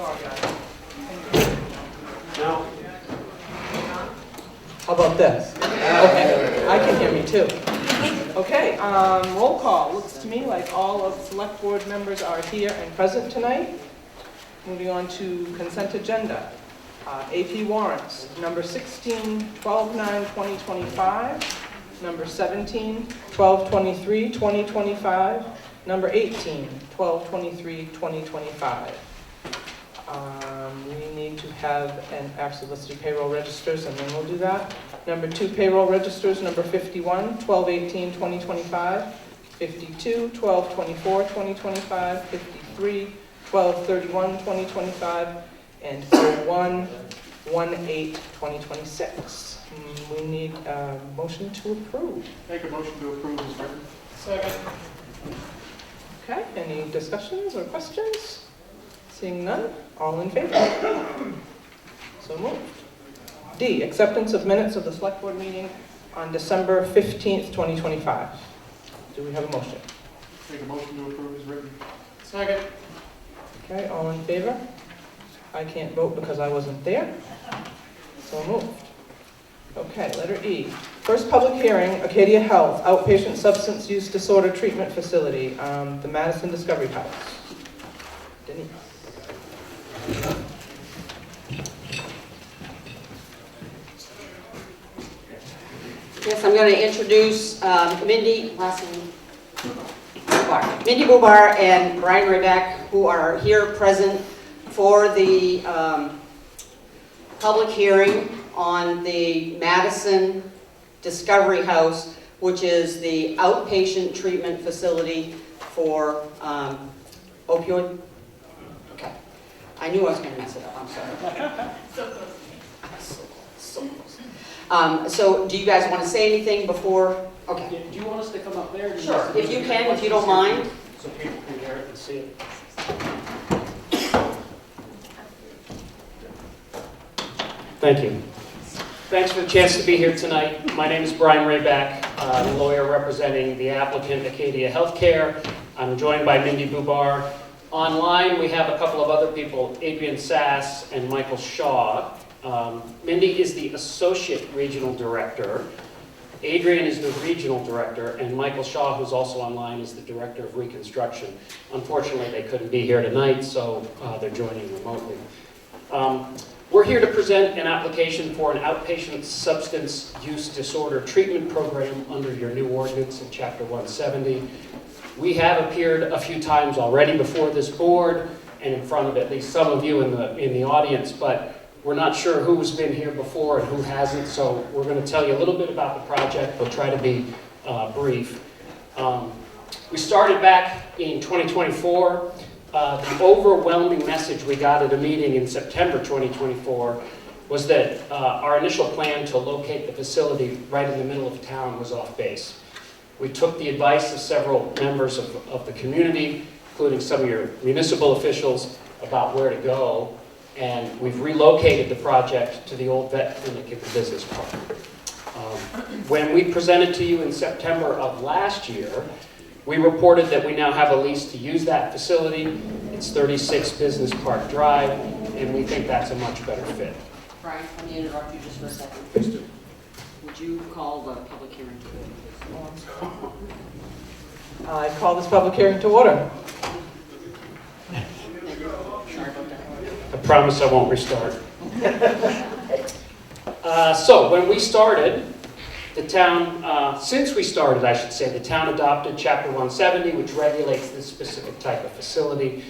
Sorry, guys. No. How about this? Okay, I can hear me too. Okay, roll call. Looks to me like all of the select board members are here and present tonight. Moving on to consent agenda. AP warrants, number 16, 12/9/2025, number 17, 12/23/2025, number 18, 12/23/2025. We need to have, and actually let's do payroll registers and then we'll do that. Number 2 payroll registers, number 51, 12/18/2025, 52, 12/24/2025, 53, 12/31/2025, and 01, 1/8/2026. We need a motion to approve. Make a motion to approve as written. Second. Okay, any discussions or questions? Seeing none, all in favor? So moved. D, acceptance of minutes of the select board meeting on December 15th, 2025. Do we have a motion? Make a motion to approve as written. Second. Okay, all in favor? I can't vote because I wasn't there. So moved. Okay, letter E. First public hearing, Acadia Health, outpatient substance use disorder treatment facility, the Madison Discovery House. Denise. Yes, I'm going to introduce Mindy Bubar and Brian Ryback, who are here present for the public hearing on the Madison Discovery House, which is the outpatient treatment facility for opioid. Okay, I knew I was going to mess it up. I'm sorry. So close. So do you guys want to say anything before? Okay. Do you want us to come up there? Sure, if you can, if you don't mind. So people can hear it and see it. Thank you. Thanks for the chance to be here tonight. My name is Brian Ryback. I'm a lawyer representing the applicant, Acadia Healthcare. I'm joined by Mindy Bubar. Online, we have a couple of other people, Adrian Sass and Michael Shaw. Mindy is the Associate Regional Director. Adrian is the Regional Director, and Michael Shaw, who's also online, is the Director of Reconstruction. Unfortunately, they couldn't be here tonight, so they're joining remotely. We're here to present an application for an outpatient substance use disorder treatment program under your new ordinance in Chapter 170. We have appeared a few times already before this board and in front of at least some of you in the audience, but we're not sure who's been here before and who hasn't, so we're going to tell you a little bit about the project. We'll try to be brief. We started back in 2024. The overwhelming message we got at a meeting in September 2024 was that our initial plan to locate the facility right in the middle of town was off base. We took the advice of several members of the community, including some of your municipal officials, about where to go, and we've relocated the project to the old vet clinic at the business park. When we presented to you in September of last year, we reported that we now have a lease to use that facility. It's 36 Business Park Drive, and we think that's a much better fit. Brian, let me interrupt you just for a second. Please do. Would you call the public hearing to order, please? I call this public hearing to order. Sorry about that. I promise I won't restart. So when we started, the town, since we started, I should say, the town adopted Chapter 170, which regulates this specific type of facility.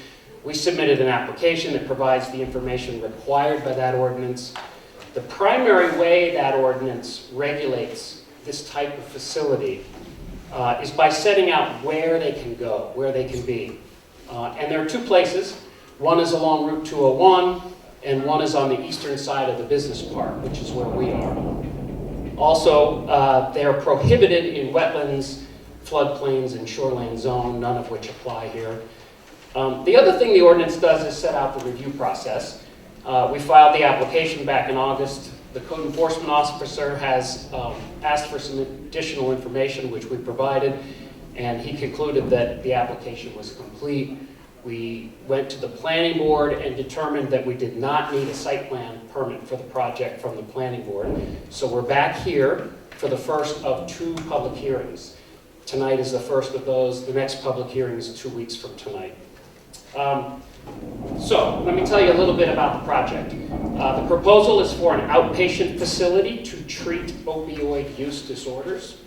We submitted an application that provides the information required by that ordinance. The primary way that ordinance regulates this type of facility is by setting out where they can go, where they can be. And there are two places. One is along Route 201, and one is on the eastern side of the business park, which is where we are. Also, they are prohibited in wetlands, floodplains, and shoreline zone, none of which apply here. The other thing the ordinance does is set out the review process. We filed the application back in August. The code enforcement officer has asked for some additional information, which we provided, and he concluded that the application was complete. we went to the planning board and determined that we did not need a site plan permit for the project from the planning board. So we're back here for the first of 2 public hearings. Tonight is the first of those. The next public hearing is 2 weeks from tonight. So let me tell you a little bit about the project. The proposal is for an outpatient facility to treat opioid use disorders.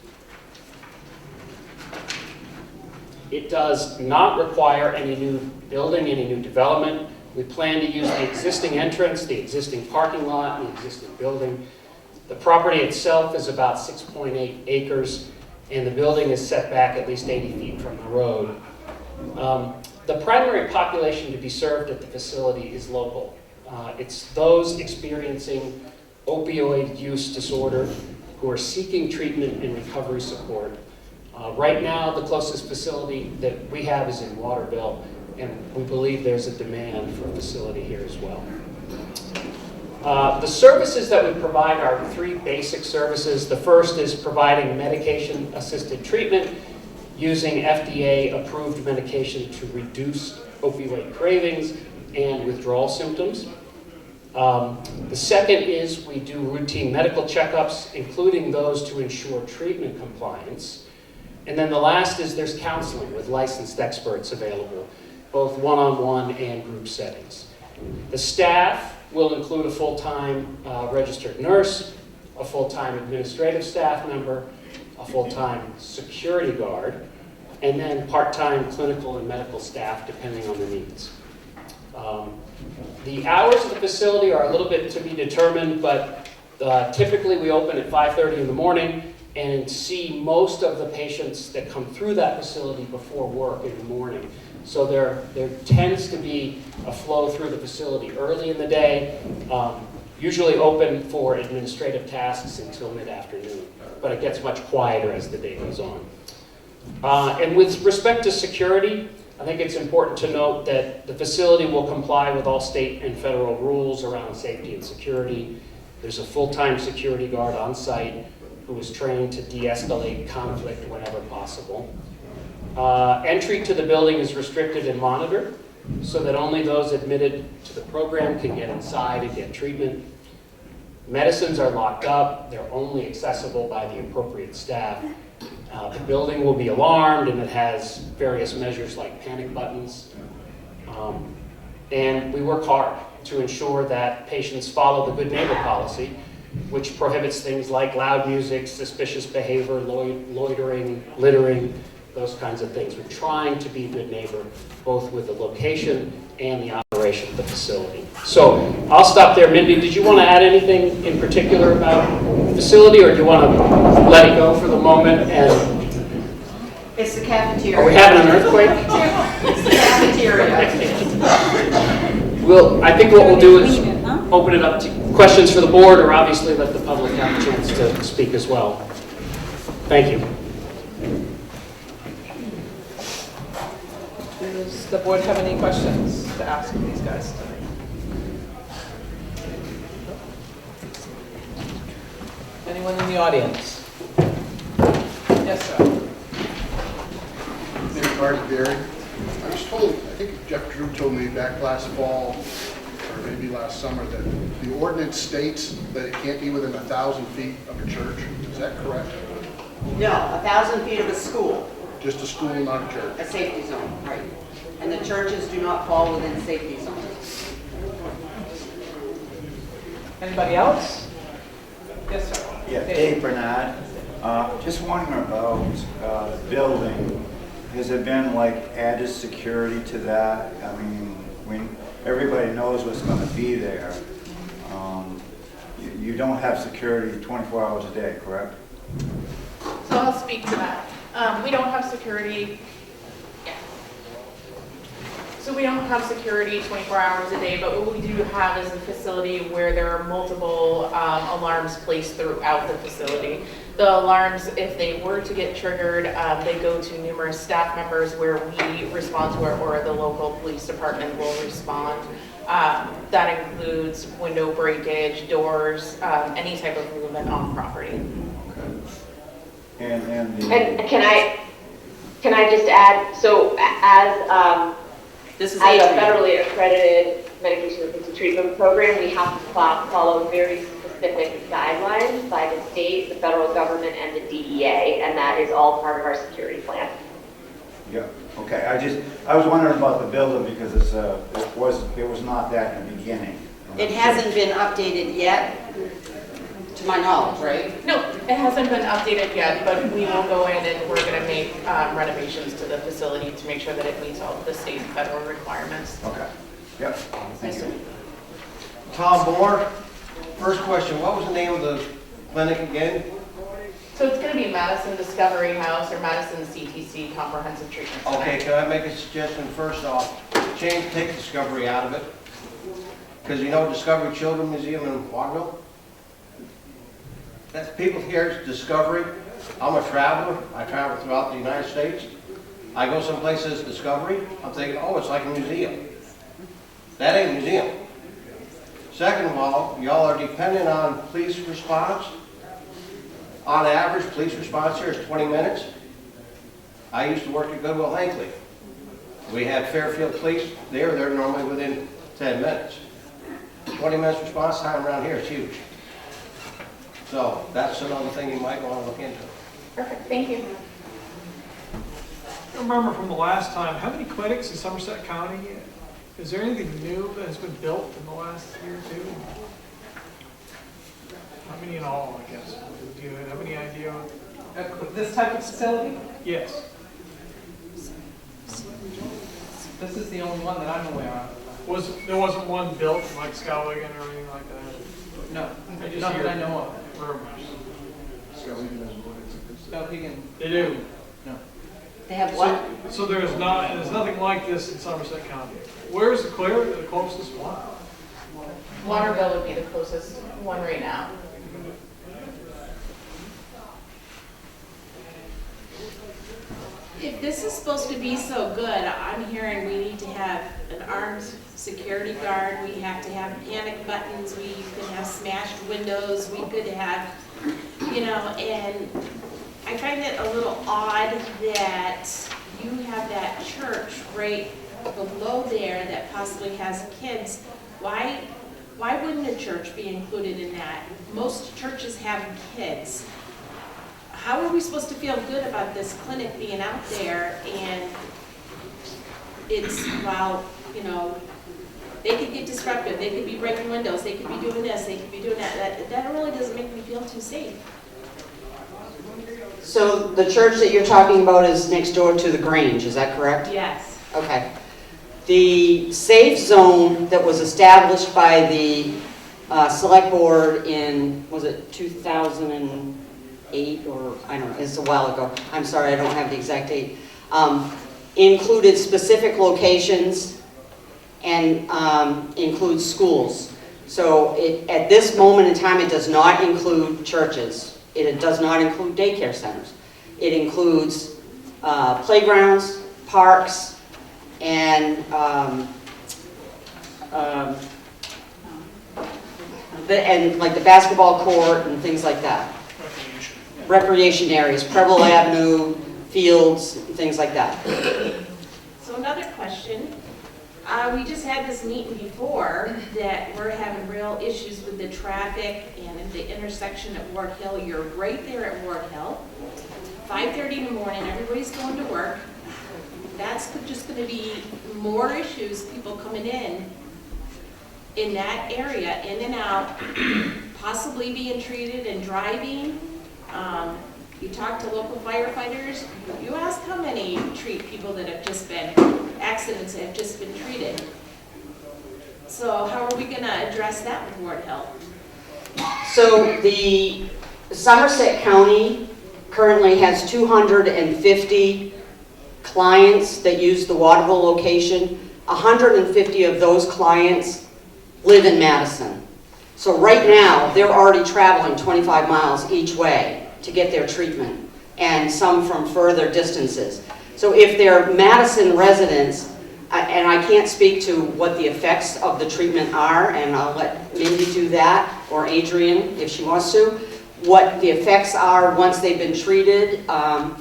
It does not require any new building, any new development. We plan to use the existing entrance, the existing parking lot, and the existing building. The property itself is about 6.8 acres, and the building is set back at least 80 feet from the road. The primary population to be served at the facility is local. It's those experiencing opioid use disorder who are seeking treatment and recovery support. Right now, the closest facility that we have is in Waterville, and we believe there's a demand for a facility here as well. The services that we provide are 3 basic services. The first is providing medication-assisted treatment using FDA-approved medication to reduce opioid cravings and withdrawal symptoms. The second is we do routine medical checkups, including those to ensure treatment compliance. And then the last is there's counseling with licensed experts available, both one-on-one and group settings. The staff will include a full-time registered nurse, a full-time administrative staff member, a full-time security guard, and then part-time clinical and medical staff depending on the needs. The hours of the facility are a little bit to be determined, but typically we open at 5:30 in the morning and see most of the patients that come through that facility before work in the morning. So there tends to be a flow through the facility early in the day, usually open for administrative tasks until mid-afternoon, but it gets much quieter as the day goes on. And with respect to security, I think it's important to note that the facility will comply with all state and federal rules around safety and security. There's a full-time security guard on site who is trained to de-escalate conflict whenever possible. Entry to the building is restricted and monitored so that only those admitted to the program can get inside and get treatment. Medicines are locked up. They're only accessible by the appropriate staff. The building will be alarmed, and it has various measures like panic buttons. And we work hard to ensure that patients follow the good neighbor policy, which prohibits things like loud music, suspicious behavior, loitering, littering, those kinds of things. We're trying to be a good neighbor, both with the location and the operation of the facility. So I'll stop there. Mindy, did you want to add anything in particular about the facility, or do you want to let it go for the moment? And It's the cafeteria. are we having an earthquake? It's the cafeteria. I think what we'll do is open it up to questions for the board, or obviously let the public have a chance to speak as well. Thank you. Does the board have any questions to ask these guys tonight? Anyone in the audience? Yes, sir. Name Martin Berry. I was told, I think Jeff Drew told me back last fall, or maybe last summer, that the ordinance states that it can't be within 1,000 feet of a church. Is that correct? No, 1,000 feet of a school, Just a school, not a church? a safety zone, right. And the churches do not fall within safety zones. Anybody else? Yes, sir. Yeah, Dave Bernard. Just wondering about the building. Has there been like added security to that? I mean, when everybody knows what's going to be there, you don't have security 24 hours a day, correct? So I'll speak to that. We don't have security. Yeah. So we don't have security 24 hours a day, but what we do have is a facility where there are multiple alarms placed throughout the facility. The alarms, if they were to get triggered, they go to numerous staff members where we respond to it, or the local police department will respond. That includes window breakage, doors, any type of movement on property. And And can I just add, so as This is As a Adrian. federally accredited medication-assisted treatment program, we have to follow very specific guidelines by the state, the federal government, and the DEA, and that is all part of our security plan. Yeah, okay, I was wondering about the building because it was not that in the beginning. It hasn't been updated yet, to my knowledge, right? No, it hasn't been updated yet, but we will go in and we're gonna make renovations to the facility to make sure that it meets all of the state and federal requirements. Okay, yep, thank you. Tom Moore, first question, what was the name of the clinic again? So it's gonna be Madison Discovery House or Madison CTC Comprehensive Treatment Center. Okay, can I make a suggestion first off? Take Discovery out of it. Because you know Discovery Children Museum in Waterville? That's people here, it's Discovery. I'm a traveler, I travel throughout the United States. I go someplace that says Discovery, I'm thinking, oh, it's like a museum. That ain't a museum. Second of all, y'all are dependent on police response. On average, police response here is 20 minutes. I used to work at Goodwill Hinckley. We had Fairfield Police there, they're normally within 10 minutes. 20 minutes response time around here is huge. So that's another thing you might want to look into. Perfect, thank you. I remember from the last time, how many clinics in Somerset County? Is there anything new that has been built in the last year or two? How many in all, I guess? Do you have any idea? This type of facility? Yes. This is the only one that I'm aware of. There wasn't one built like Skowhegan or anything like that? No, I just not hear that I know of. rumors. Skowhegan, They do. no. They have what? So there's nothing like this in Somerset County. Where's the closest one? Waterville would be the closest one right now. If this is supposed to be so good, I'm hearing we need to have an armed security guard, we have to have panic buttons, we could have smashed windows, we could have, and I find it a little odd that you have that church right below there that possibly has kids. Why wouldn't a church be included in that? Most churches have kids. How are we supposed to feel good about this clinic being out there and it's, they could get disruptive, they could be breaking windows, they could be doing this, they could be doing that. That really doesn't make me feel too safe. So the church that you're talking about is next door to the Grange, is that correct? Yes. Okay. The safe zone that was established by the select board in, was it 2008 or, I don't know, it's a while ago. I'm sorry, I don't have the exact date. Included specific locations and includes schools. So at this moment in time, it does not include churches. It does not include daycare centers. It includes playgrounds, parks, and like the basketball court and things like that. Recreation areas, Preble Avenue, fields, things like that. So another question. We just had this meeting before that we're having real issues with the traffic and in the intersection at Ward Hill. You're right there at Ward Hill. 5:30 in the morning, everybody's going to work. That's just going to be more issues, people coming in that area, in and out, possibly being treated and driving. You talk to local firefighters, you ask how many treat people that have just been, accidents that have just been treated. So how are we going to address that with Ward Hill? So the Somerset County currently has 250 clients that use the Waterville location. 150 of those clients live in Madison. So right now, they're already traveling 25 miles each way to get their treatment, and some from further distances. So if they're Madison residents, and I can't speak to what the effects of the treatment are, and I'll let Mindy do that, or Adrian if she wants to, what the effects are once they've been treated. But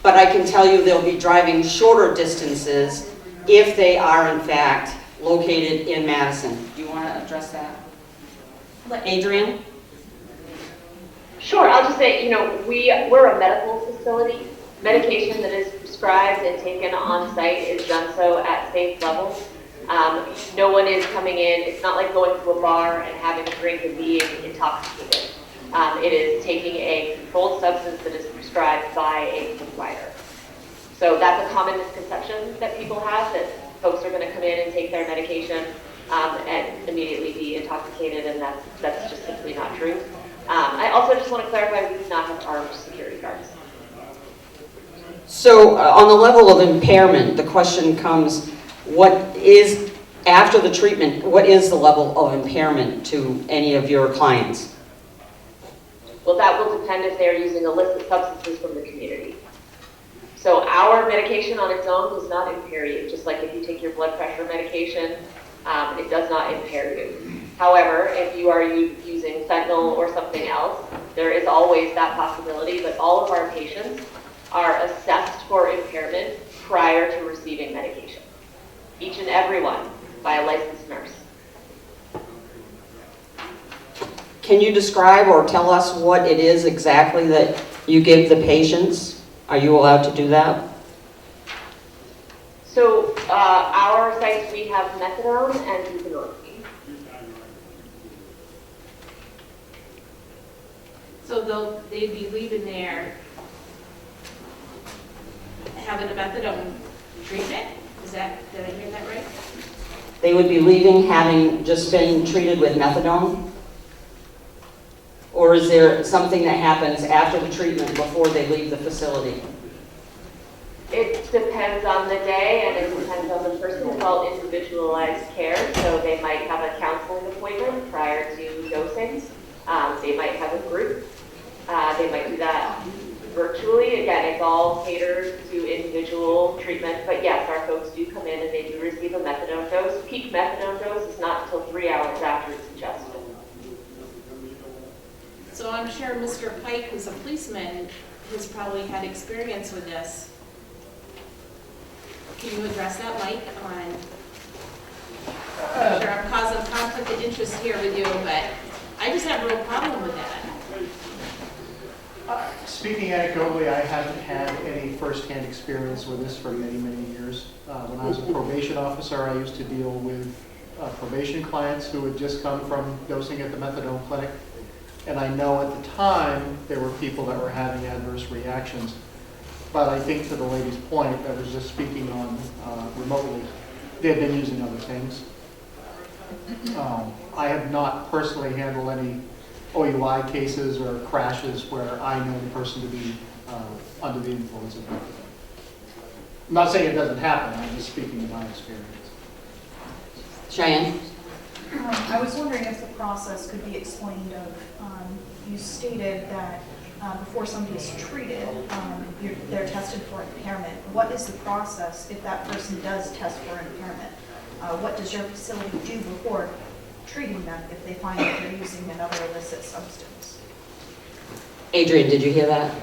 I can tell you they'll be driving shorter distances if they are in fact located in Madison. Do you want to address that? Adrian? Sure, I'll just say, we're a medical facility. Medication that is prescribed and taken on site is done so at safe levels. No one is coming in, it's not like going to a bar and having a drink and being intoxicated. It is taking a controlled substance that is prescribed by a provider. So that's a common misconception that people have, that folks are going to come in and take their medication and immediately be intoxicated, and that's just simply not true. I also just want to clarify, we do not have armed security guards. So on the level of impairment, the question comes, what is, after the treatment, what is the level of impairment to any of your clients? Well, that will depend if they're using illicit substances from the community. So our medication on its own does not impair you, just like if you take your blood pressure medication, it does not impair you. However, if you are using fentanyl or something else, there is always that possibility, but all of our patients are assessed for impairment prior to receiving medication. Each and every one by a licensed nurse. Can you describe or tell us what it is exactly that you give the patients? Are you allowed to do that? So our sites, we have methadone and buprenorphine. So they'd be leaving there having a methadone treatment? Did I hear that right? They would be leaving having just been treated with methadone? Or is there something that happens after the treatment before they leave the facility? It depends on the day and it depends on the person. It's all individualized care, so they might have a counseling appointment prior to dosing. They might have a group. They might do that virtually. Again, it's all catered to individual treatment, but yes, our folks do come in and they do receive a methadone dose. Peak methadone dose is not until 3 hours after it's ingested. So I'm sure Mr. Pike, who's a policeman, has probably had experience with this. Can you address that, Mike, on, I'm sure I'm causing conflict of interest here with you, but I just have a real problem with that. Speaking anecdotally, I haven't had any first-hand experience with this for many, many years. When I was a probation officer, I used to deal with probation clients who had just come from dosing at the methadone clinic. And I know at the time, there were people that were having adverse reactions. But I think to the lady's point that was just speaking on remotely, they've been using other things. I have not personally handled any OUI cases or crashes where I know the person to be under the influence of methadone. I'm not saying it doesn't happen, I'm just speaking of my experience. Cheyenne? I was wondering if the process could be explained of, you stated that before somebody is treated, they're tested for impairment. What is the process if that person does test for impairment? What does your facility do before treating them if they find that they're using another illicit substance? Adrian, did you hear that?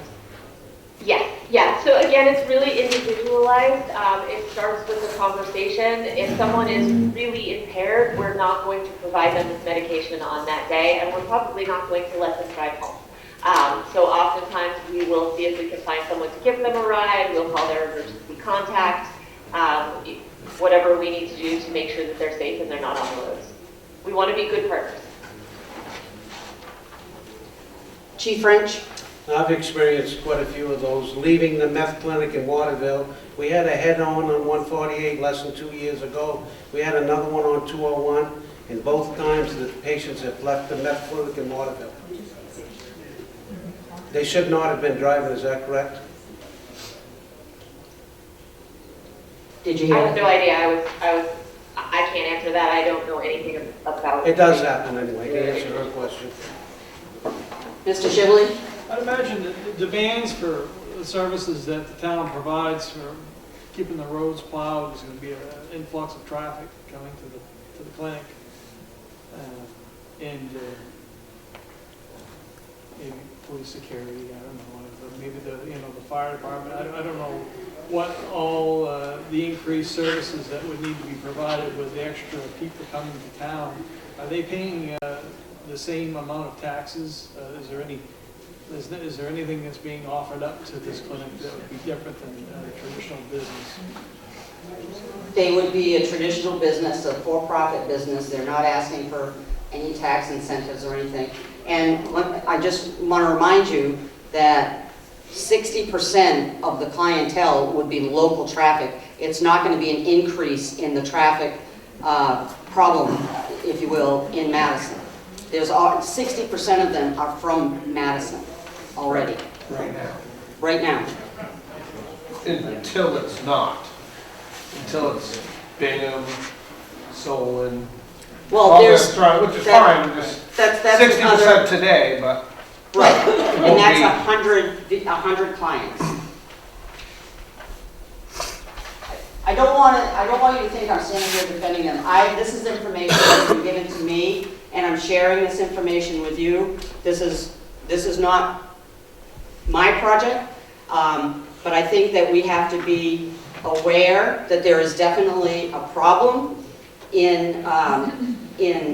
Yes, yeah. So again, it's really individualized. It starts with a conversation. If someone is really impaired, we're not going to provide them with medication on that day, and we're probably not going to let them drive home. So oftentimes we will see if we can find someone to give them a ride. We'll call their emergency contact, whatever we need to do to make sure that they're safe and they're not on the roads. We want to be good partners. Chief French? I've experienced quite a few of those. Leaving the meth clinic in Waterville, we had a head-on 148 less than 2 years ago. We had another one on 201, and both times the patients have left the meth clinic in Waterville. They should not have been driving, is that correct? Did you hear I have that? no idea. I can't answer that. I don't know anything about it. It does happen anyway, to answer her question. Mr. Shibley? I'd imagine that the demands for the services that the town provides for keeping the roads plowed is going to be an influx of traffic coming to the clinic. police security, I don't know, maybe the, the fire department, I don't know what all the increased services that would need to be provided with the extra people coming to town. Are they paying the same amount of taxes? Is there anything that's being offered up to this clinic that would be different than a traditional business? They would be a traditional business, a for-profit business. They're not asking for any tax incentives or anything. And I just want to remind you that 60% of the clientele would be local traffic. It's not going to be an increase in the traffic problem, if you will, in Madison. There's 60% of them are from Madison already. Right now. Right now. Until it's not. Until it's Bingham, Solon. Well, there's which is fine. Just that's 60% today, but right, and that's 100 clients. I don't want you to think I'm standing here defending them. This is information that's been given to me, and I'm sharing this information with you. This is not my project, but I think that we have to be aware that there is definitely a problem in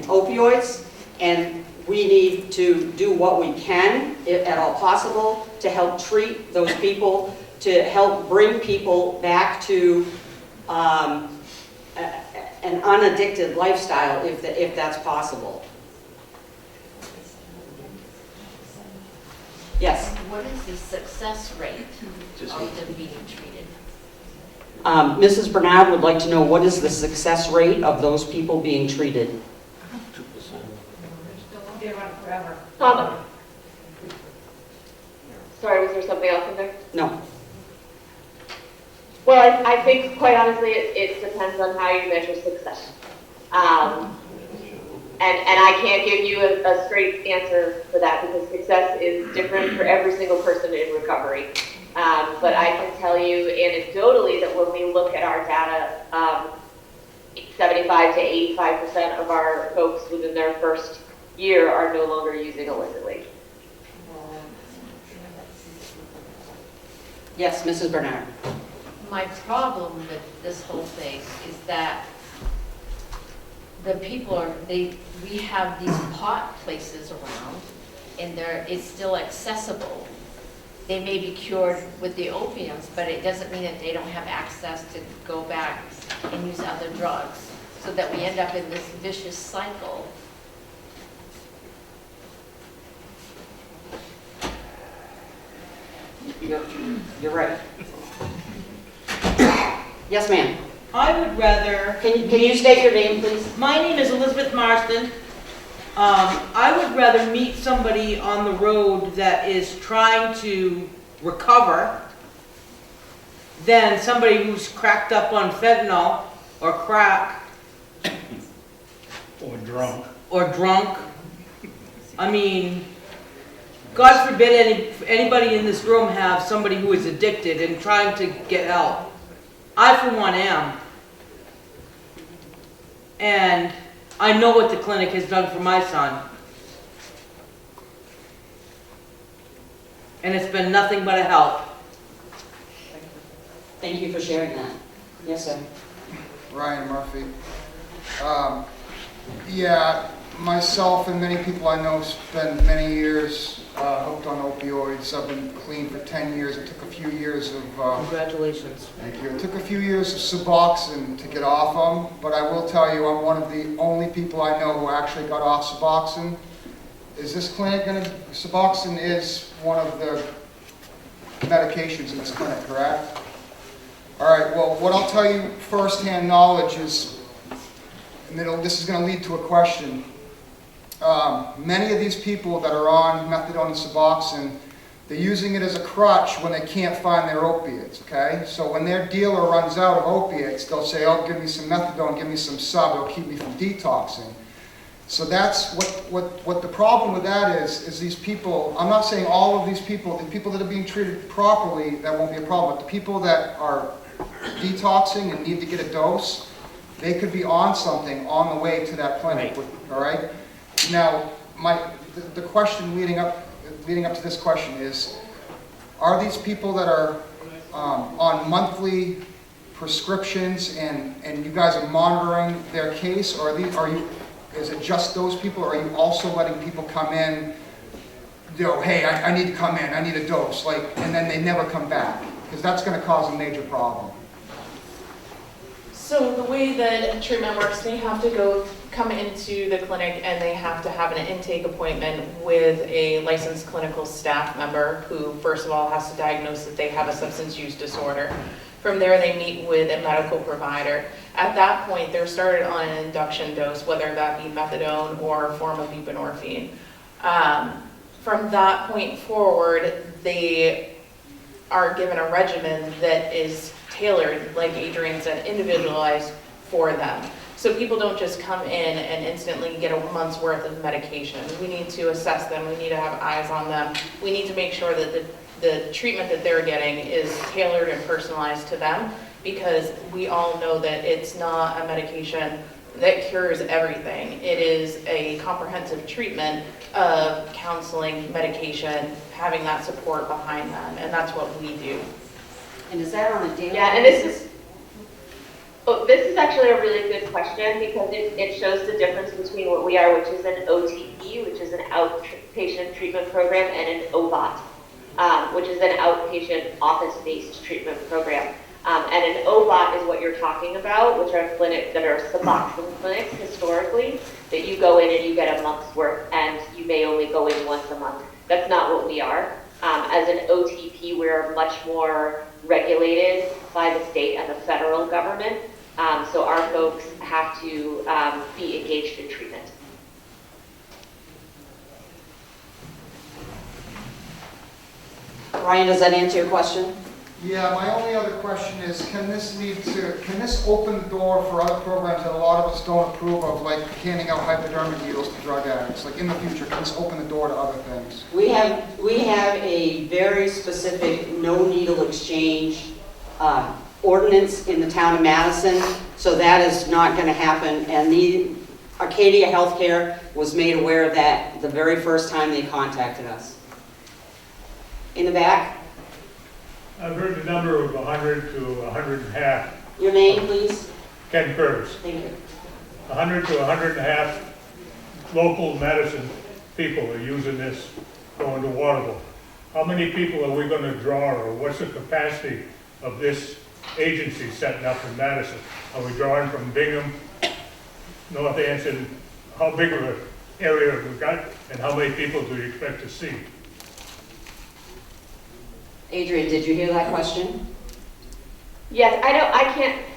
opioids, and we need to do what we can, if at all possible, to help treat those people, to help bring people back to an unaddicted lifestyle, if that's possible. Yes? What is the success rate of them being treated? Mrs. Bernard would like to know, what is the success rate of those people being treated? 2%. They're on forever. Sorry, was there something else in there? No. Well, I think, quite honestly, it depends on how you measure success. And I can't give you a straight answer for that, because success is different for every single person in recovery. But I can tell you anecdotally that when we look at our data, 75 to 85% of our folks within their first year are no longer using illicitly. Yes, Mrs. Bernard. My problem with this whole thing is that the people we have these pot places around, and it's still accessible. They may be cured with the opiates, but it doesn't mean that they don't have access to go back and use other drugs, so that we end up in this vicious cycle. You're right. Yes, ma'am. I would rather... Can you state your name, please? My name is Elizabeth Marston. I would rather meet somebody on the road that is trying to recover than somebody who's cracked up on fentanyl or crack. or drunk. Or drunk. I mean, God forbid anybody in this room have somebody who is addicted and trying to get help. I, for one, am. And I know what the clinic has done for my son. And it's been nothing but a help. Thank you for sharing that. Yes, sir. Ryan Murphy. Yeah, myself and many people I know spent many years hooked on opioids. I've been clean for 10 years. It took a few years of... Congratulations. Thank you. It took a few years of Suboxone to get off them, but I will tell you I'm one of the only people I know who actually got off Suboxone. Is this clinic going to... Suboxone is one of the medications in this clinic, correct? All right, well, what I'll tell you firsthand knowledge is, and this is going to lead to a question. Many of these people that are on methadone and Suboxone, they're using it as a crutch when they can't find their opiates, okay? So when their dealer runs out of opiates, they'll say, oh, give me some methadone, give me some sub, it'll keep me from detoxing. So that's what the problem with that is these people, I'm not saying all of these people, the people that are being treated properly, that won't be a problem, but the people that are detoxing and need to get a dose, they could be on something on the way to that clinic, all right? Now, the question leading up leading up to this question is, are these people that are on monthly prescriptions and you guys are monitoring their case, or is it just those people, or are you also letting people come in, hey, I need to come in, I need a dose, and then they never come back? Because that's going to cause a major problem. So the way that treatment works, they have to come into the clinic and they have to have an intake appointment with a licensed clinical staff member who, first of all, has to diagnose that they have a substance use disorder. From there, they meet with a medical provider. At that point, they're started on an induction dose, whether that be methadone or a form of buprenorphine. From that point forward, they are given a regimen that is tailored, like Adrian said, individualized for them. So people don't just come in and instantly get a month's worth of medication. We need to assess them, we need to have eyes on them. We need to make sure that the treatment that they're getting is tailored and personalized to them, because we all know that it's not a medication that cures everything. It is a comprehensive treatment of counseling, medication, having that support behind them, and that's what we do. And is that on a daily basis? Yeah, and this is actually a really good question, because it shows the difference between what we are, which is an OTP, which is an outpatient treatment program, and an OBOT, which is an outpatient office-based treatment program. And an OBOT is what you're talking about, which are clinics that are Suboxone clinics historically, that you go in and you get a month's worth, and you may only go in once a month. That's not what we are. As an OTP, we're much more regulated by the state and the federal government. So our folks have to be engaged in treatment. Ryan, does that answer your question? Yeah, my only other question is, can this open the door for other programs that a lot of us don't approve of, like handing out hypodermic needles to drug addicts? Like in the future, can this open the door to other things? We have a very specific no needle exchange ordinance in the town of Madison, so that is not going to happen. And the Acadia Healthcare was made aware of that the very first time they contacted us. In the back? I've heard the number of 100 to 150. Your name, please? Ken Curtis. Thank you. 100 to 150 local Madison people are using this going to Waterville. How many people are we going to draw, or what's the capacity of this agency setting up in Madison? Are we drawing from Bingham, North Anson? How big of an area have we got, and how many people do you expect to see? Adrian, did you hear that question? Yes,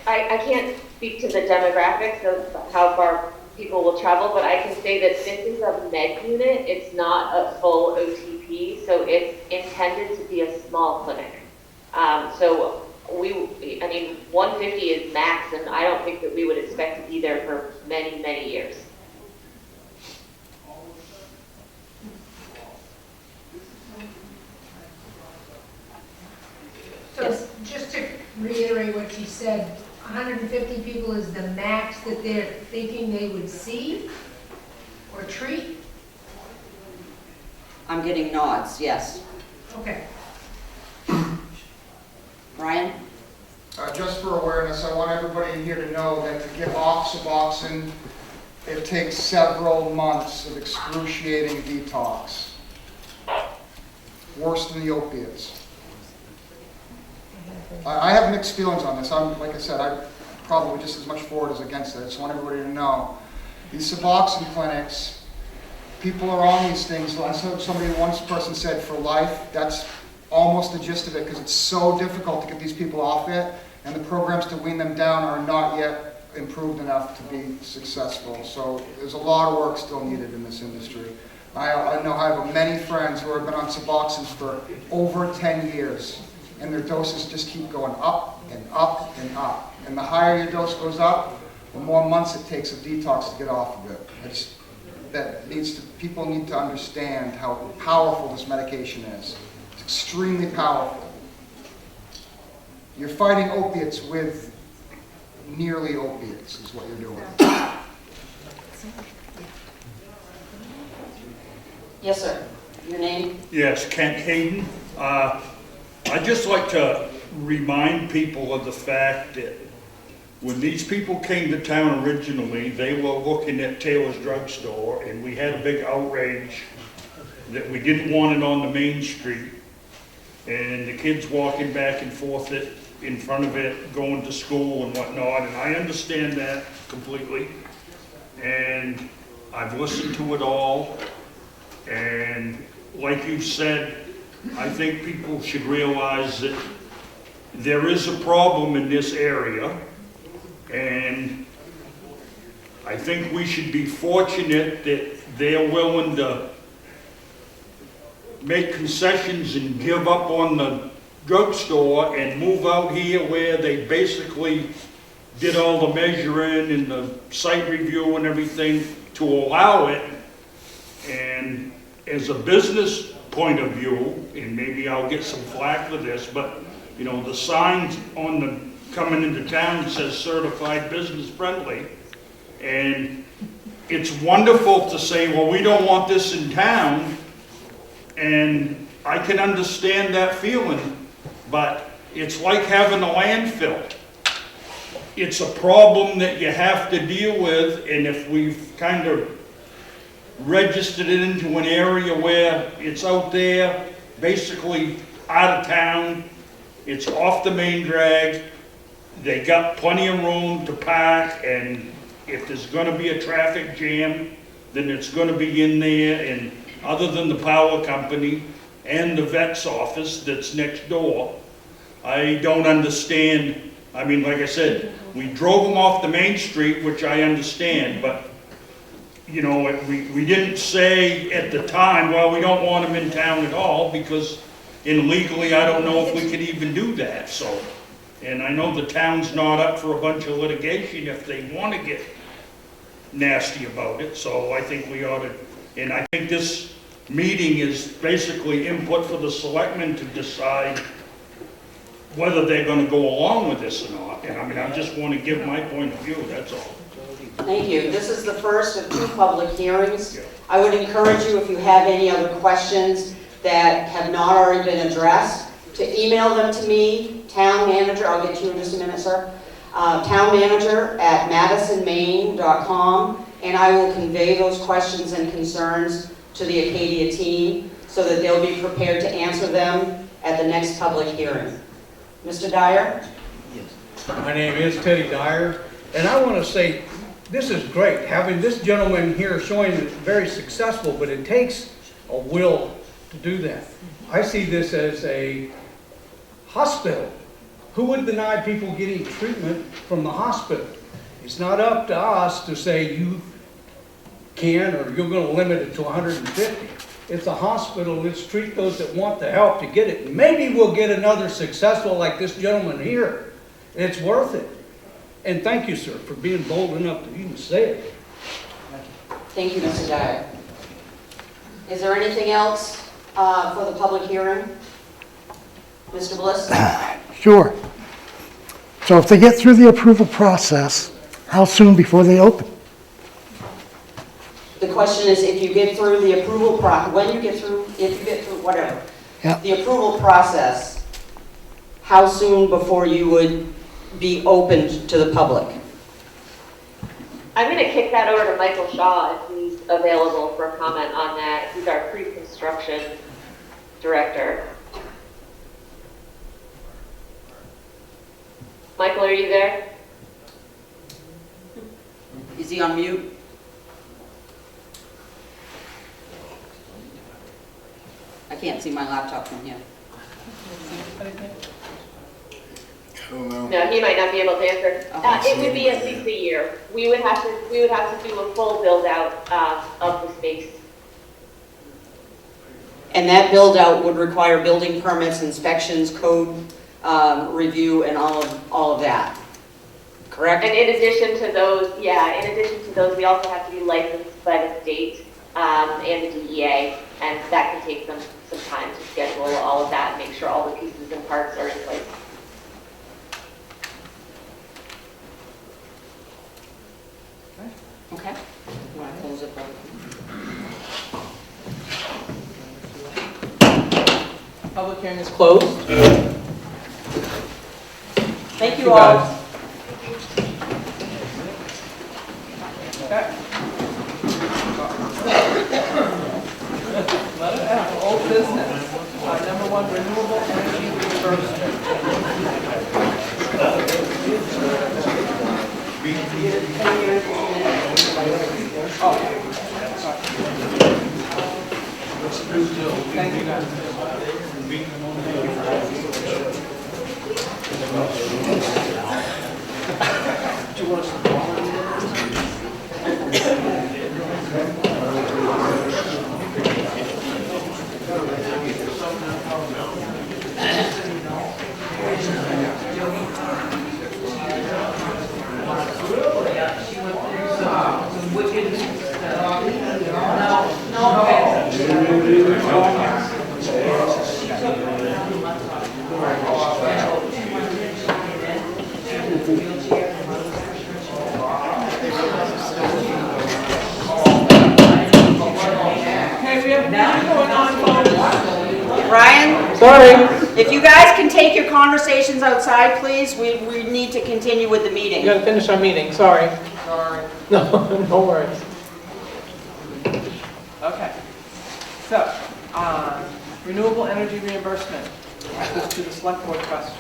I can't speak to the demographics of how far people will travel, but I can say that this is a med unit. It's not a full OTP, so it's intended to be a small clinic. So 150 is max, and I don't think that we would expect to be there for many, many years. So just to reiterate what she said, 150 people is the max that they're thinking they would see or treat? I'm getting nods, yes. Okay. Ryan? Just for awareness, I want everybody in here to know that to get off Suboxone, it takes several months of excruciating detox. Worse than the opiates. I have mixed feelings on this. Like I said, I'm probably just as much for it as against it. I just want everybody to know. These Suboxone clinics, people are on these things. One person said for life. That's almost the gist of it, because it's so difficult to get these people off it, and the programs to wean them down are not yet improved enough to be successful. So there's a lot of work still needed in this industry. I know I have many friends who have been on Suboxone for over 10 years. And their doses just keep going up and up and up. And the higher your dose goes up, the more months it takes of detox to get off of it. People need to understand how powerful this medication is. It's extremely powerful. You're fighting opiates with nearly opiates is what you're doing. Yes, sir. Your name? Yes, Kent Hayden. I'd just like to remind people of the fact that when these people came to town originally, they were looking at Taylor's Drugstore, and we had a big outrage that we didn't want it on the main street, and the kids walking back and forth in front of it, going to school and whatnot, and I understand that completely. And I've listened to it all, and like you said, I think people should realize that there is a problem in this area, and I think we should be fortunate that they're willing to make concessions and give up on the drugstore and move out here where they basically did all the measuring and the site review and everything to allow it. And as a business point of view, and maybe I'll get some flack for this, but you know, the signs on the coming into town says certified business friendly. And it's wonderful to say, well, we don't want this in town. And I can understand that feeling, but it's like having a landfill. It's a problem that you have to deal with, and if we've kind of registered it into an area where it's out there, basically out of town, it's off the main drag, they got plenty of room to park, and if there's gonna be a traffic jam, then it's gonna be in there, and other than the power company and the vet's office that's next door, I don't understand. I mean, like I said, we drove them off the main street, which I understand, but you know, we didn't say at the time, well, we don't want them in town at all, because legally, I don't know if we could even do that. So, and I know the town's not up for a bunch of litigation if they want to get nasty about it. So I think we ought to, and I think this meeting is basically input for the selectmen to decide whether they're going to go along with this or not. And I mean, I just want to give my point of view, that's all. Thank you. This is the first of 2 public hearings. I would encourage you, if you have any other questions that have not already been addressed, to email them to me, town manager, I'll get to you in just a minute, sir, townmanager@madisonmaine.com, and I will convey those questions and concerns to the Acadia team so that they'll be prepared to answer them at the next public hearing. Mr. Dyer? My name is Teddy Dyer, and I want to say this is great, having this gentleman here showing it's very successful, but it takes a will to do that. I see this as a hospital. Who would deny people getting treatment from the hospital? It's not up to us to say you can or you're going to limit it to 150. It's a hospital. Let's treat those that want the help to get it. Maybe we'll get another successful like this gentleman here. It's worth it. And thank you, sir, for being bold enough to even say it. Thank you, Mr. Dyer. Is there anything else for the public hearing? Mr. Bliss? Sure. So if they get through the approval process, how soon before they open? The question is, if you get through the approval when you get through, if you get through, whatever. Yeah. The approval process, how soon before you would be opened to the public? I'm going to kick that over to Michael Shaw if he's available for a comment on that. He's our pre-construction director. Michael, are you there? Is he on mute? I can't see my laptop from here. No, he might not be able to answer. It would be at least a year. We would have to do a full build out of the space. And that build out would require building permits, inspections, code review, and all of that. Correct? And in addition to those, we also have to be licensed by the state and the DEA, and that can take some time to schedule all of that and make sure all the pieces and parts are in place. Okay. You want to close it? Public hearing is closed. Thank you all. guys. Okay. Letter F, old business. Number 1, renewable energy reimbursement. Thank you guys. Okay, we have now going on, folks. Ryan? Sorry. If you guys can take your conversations outside, please, we need to continue with the We meeting. gotta finish our meeting, sorry. No, no worries. Okay. So, renewable energy reimbursement. This is to the select board questions.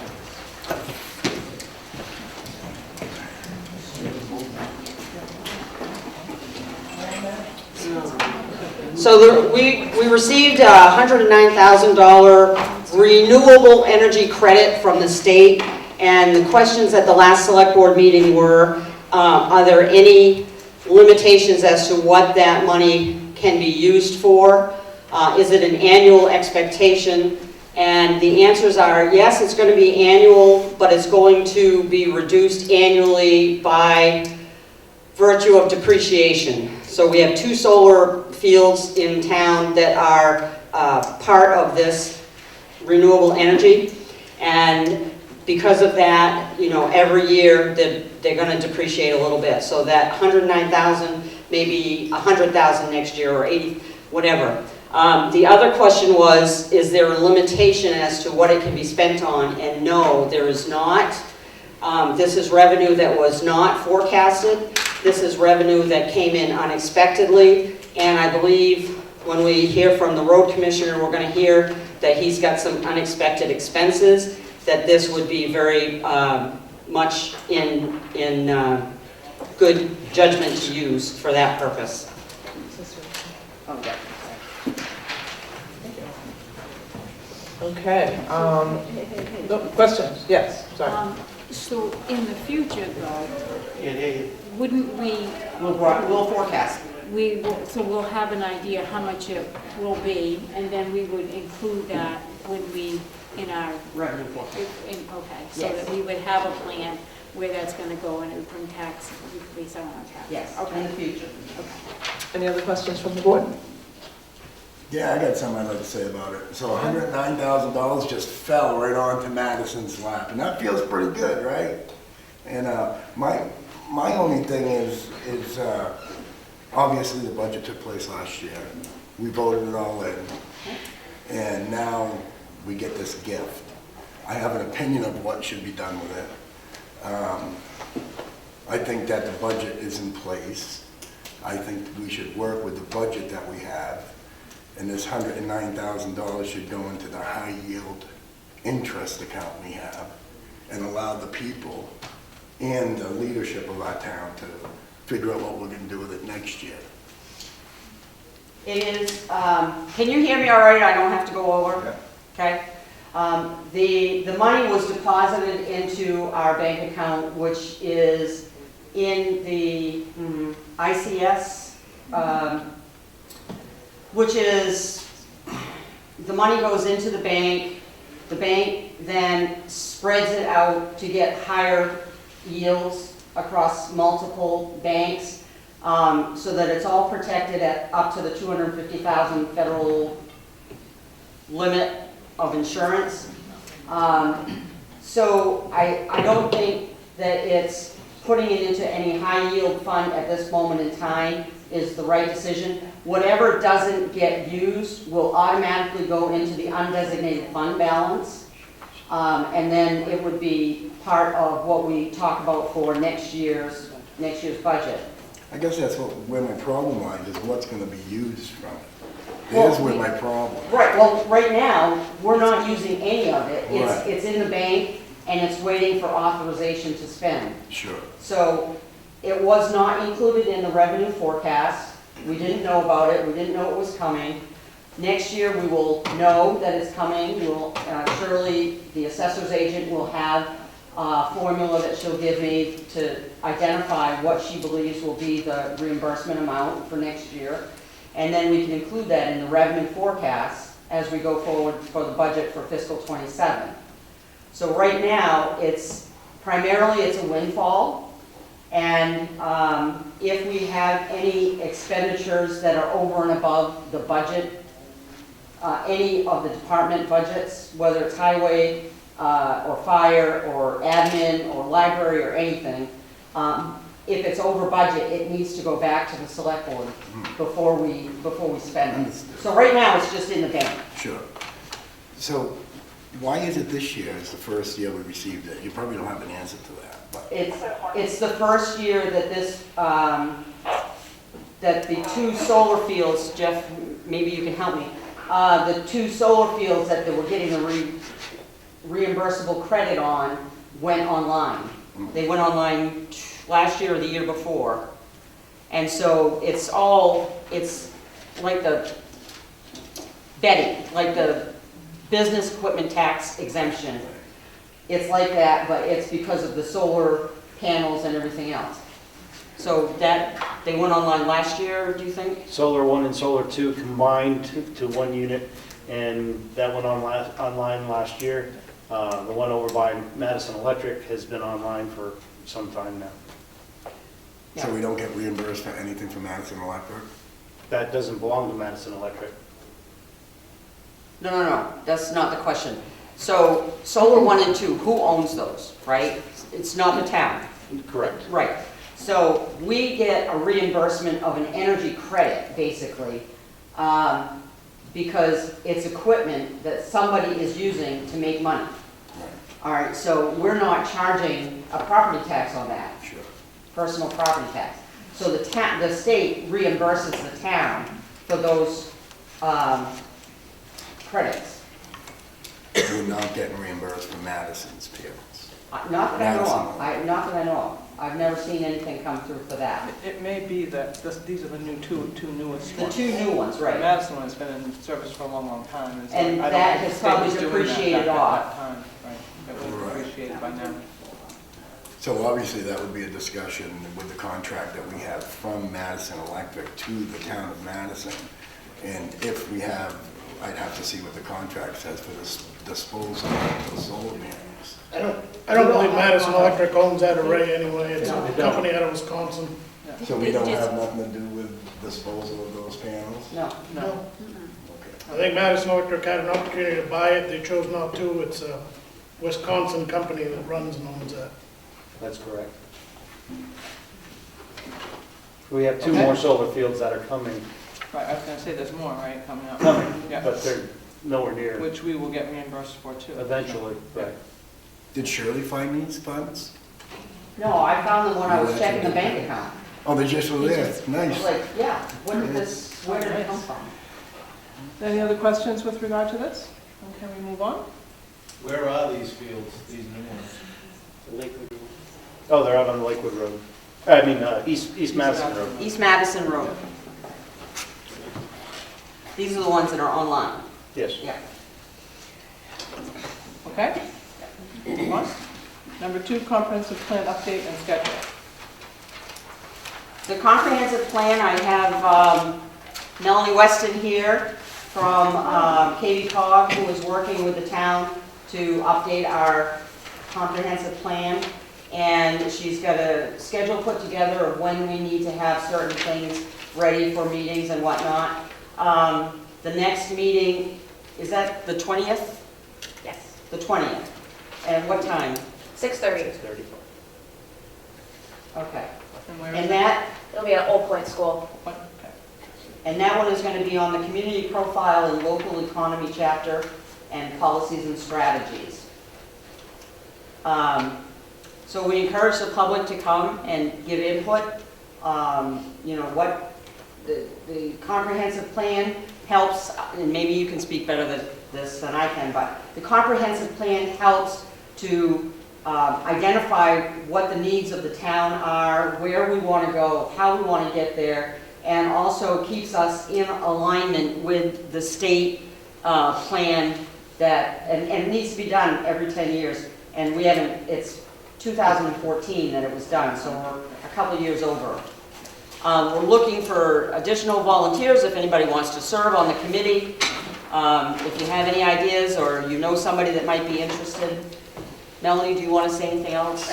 So we received a $109,000 renewable energy credit from the state, and the questions at the last select board meeting were, are there any limitations as to what that money can be used for? Is it an annual expectation? And the answers are, yes, it's going to be annual, but it's going to be reduced annually by virtue of depreciation. So we have 2 solar fields in town that are part of this renewable energy. And because of that, you know, every year they're going to depreciate a little bit. So that 109,000, maybe 100,000 next year or 80, whatever. The other question was, is there a limitation as to what it can be spent on? And no, there is not. This is revenue that was not forecasted. This is revenue that came in unexpectedly. And I believe when we hear from the road commissioner, we're going to hear that he's got some unexpected expenses, that this would be very much in good judgment to use for that purpose. Okay, no, questions? Yes, sorry. So in the future though, wouldn't we? We'll forecast. So we'll have an idea how much it will be, and then we would include that when we, in our. Revenue forecast. Okay, so Yes. that we would have a plan where that's gonna go and it would bring tax, based on our tax. Yes, Okay. in the future. Any other questions from the board? Yeah, I got something I'd like to say about it. So $109,000 just fell right onto Madison's lap, and that feels pretty good, right? And my only thing is obviously the budget took place last year. We voted it all in, and now we get this gift. I have an opinion of what should be done with it. I think that the budget is in place. I think we should work with the budget that we have. And this $109,000 should go into the high yield interest account we have and allow the people and the leadership of our town to figure out what we're going to do with it next year. It is, can you hear me all right? I don't have to go over? Okay. The money was deposited into our bank account, which is in the ICS, which is, the money goes into the bank then spreads it out to get higher yields across multiple banks, so that it's all protected at up to the $250,000 federal limit of insurance. So I don't think that it's putting it into any high yield fund at this moment in time. is the right decision. Whatever doesn't get used will automatically go into the undesignated fund balance. And then it would be part of what we talk about for next year's budget. I guess that's where my problem lies, is what's gonna be used from. There's where my problem. Right, well, right now, we're not using any of it. Right. It's in the bank, and it's waiting for authorization to spend. Sure. So it was not included in the revenue forecast. We didn't know about it, we didn't know it was coming. Next year, we will know that it's coming. We'll, surely, the assessor's agent will have a formula that she'll give me to identify what she believes will be the reimbursement amount for next year. And then we can include that in the revenue forecast as we go forward for the budget for fiscal '27. So right now, primarily it's a windfall. And if we have any expenditures that are over and above the budget, any of the department budgets, whether it's highway or fire or admin or library or anything, if it's over budget, it needs to go back to the select board before we spend it. So right now, it's just in the bank. Sure. So why is it this year is the first year we received it? You probably don't have an answer to that, but. It's the first year that this, that the two solar fields, Jeff, maybe you can help me, the two solar fields that they were getting the reimbursable credit on went online. They went online last year or the year before. And so it's like the Betty, like the business equipment tax exemption. It's like that, but it's because of the solar panels and everything else. So they went online last year, do you think? Solar 1 and Solar 2 combined to one unit, and that went online last year. The one over by Madison Electric has been online for some time now. So we don't get reimbursed for anything from Madison Electric? That doesn't belong to Madison Electric. No, that's not the question. So solar 1 and 2, who owns those, right? It's not the town. Correct. Right. So we get a reimbursement of an energy credit, basically, because it's equipment that somebody is using to make money. All right, so we're not charging a property tax on that. Sure. Personal property tax. So the state reimburses the town for those credits. We're not getting reimbursed for Madison's payments. Not that I know of. Not that I know of. I've never seen anything come through for that. It may be that these are the two newest ones. The two new ones, right. The Madison one has been in service for a long, long time. And I don't that think has the state probably was doing that depreciated back at off. that time. Right. It was Right. depreciated by now. So obviously that would be a discussion with the contract that we have from Madison Electric to the town of Madison. And if we have, I'd have to see what the contract says for this disposal of the solar panels. I don't believe Madison Electric owns that array anyway. It's a company out of Wisconsin. So we don't have nothing to do with disposal of those panels? No. No. I think Madison Electric had an opportunity to buy it. They chose not to. It's a Wisconsin company that runs and owns that. That's correct. We have two more solar fields that are coming. Right, I was going to say there's more, right, coming up. Yeah. But they're nowhere near. Which we will get reimbursed for too. Eventually, right. Did Shirley find these funds? No, I found them when I was checking the bank account. Oh, they just were there, I nice. was like, yeah, where did it come from? Any other questions with regard to this? And can we move on? Where are these fields, these new ones? Oh, they're out on Lakewood Road. I mean, East Madison Road. East Madison Road. These are the ones that are online. Yes. Yeah. Okay. Move on. Number 2, comprehensive plan update and schedule. The comprehensive plan, I have Melanie Weston here from Katie Cog, who is working with the town to update our comprehensive plan. And she's got a schedule put together of when we need to have certain things ready for meetings and whatnot. The next meeting, is that the 20th? Yes. The 20th. And what time? 6:30. 6:30. Okay. And where is And it? that, It'll be at Old Point School. Okay. and that one is going to be on the community profile and local economy chapter and policies and strategies. So we encourage the public to come and give input. You know, what the comprehensive plan helps, and maybe you can speak better than this than I can, but the comprehensive plan helps to identify what the needs of the town are, where we want to go, how we want to get there, and also keeps us in alignment with the state plan that, and it needs to be done every 10 years. And we haven't, it's 2014 that it was done, so we're a couple of years over. We're looking for additional volunteers if anybody wants to serve on the committee. If you have any ideas or you know somebody that might be interested. Melanie, do you want to say anything else?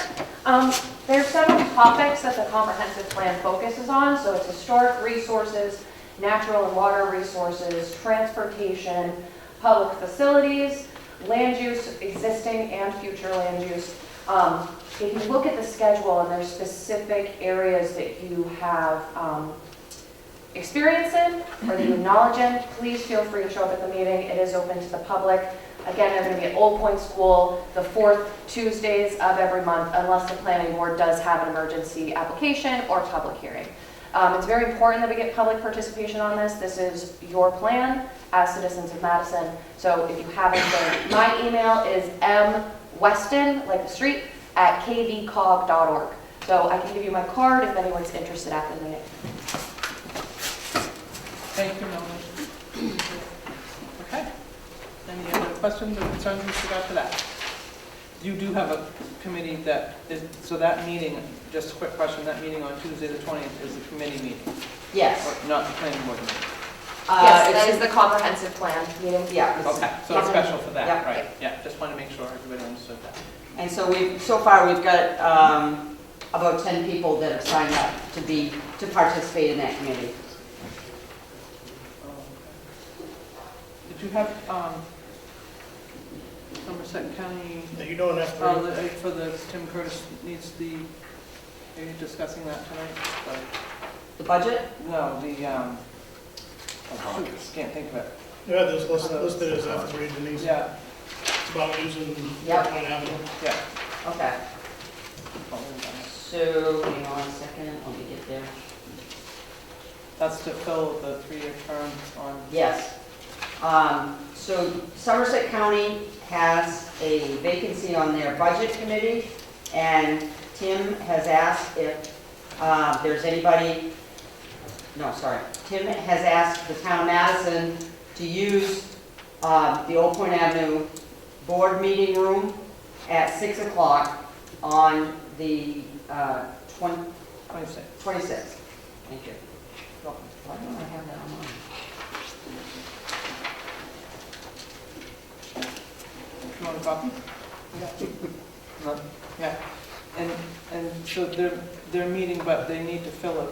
There's several topics that the comprehensive plan focuses on. So it's historic resources, natural and water resources, transportation, public facilities, land use, existing and future land use. If you look at the schedule and there's specific areas that you have experience in or that you have knowledge in, please feel free to show up at the meeting. It is open to the public. Again, they're going to be at Old Point School the 4th Tuesdays of every month, unless the planning board does have an emergency application or public hearing. It's very important that we get public participation on this. This is your plan as citizens of Madison. So if you haven't been, my email is mweston, like the street, at kvcog.org. So I can give you my card if anyone's interested after the meeting. Thank you, Melanie. Okay. Any other questions or concerns with regard to that? You do have a committee that is, so that meeting, just a quick question, that meeting on Tuesday the 20th is the committee meeting? Yes. Or not the planning board meeting? Yes, that is the comprehensive plan meeting. Yeah. Okay, so it's special for that, Yep. right? Yeah, just want to make sure everybody understood that. And so so far we've got about 10 people that have signed up to participate in that committee. Did you have Somerset County? You don't have to. For the, Tim Curtis needs the, are you discussing that tonight? The budget? No, the, oh shoot, can't think of it. Yeah, there's listed as F3, Denise. Yeah. It's about using Yep. Point Avenue. Yeah. Okay. So, hang on a second, let me get there. That's to fill the 3-year term on. Yes. So Somerset County has a vacancy on their budget committee, and Tim has asked if there's anybody, Tim has asked the town of Madison to use the Old Point Avenue board meeting room at 6 o'clock on the 26th. Thank you. Why don't I have that on mine? You want a copy? Yeah. Yeah. And so they're meeting, but they need to fill it.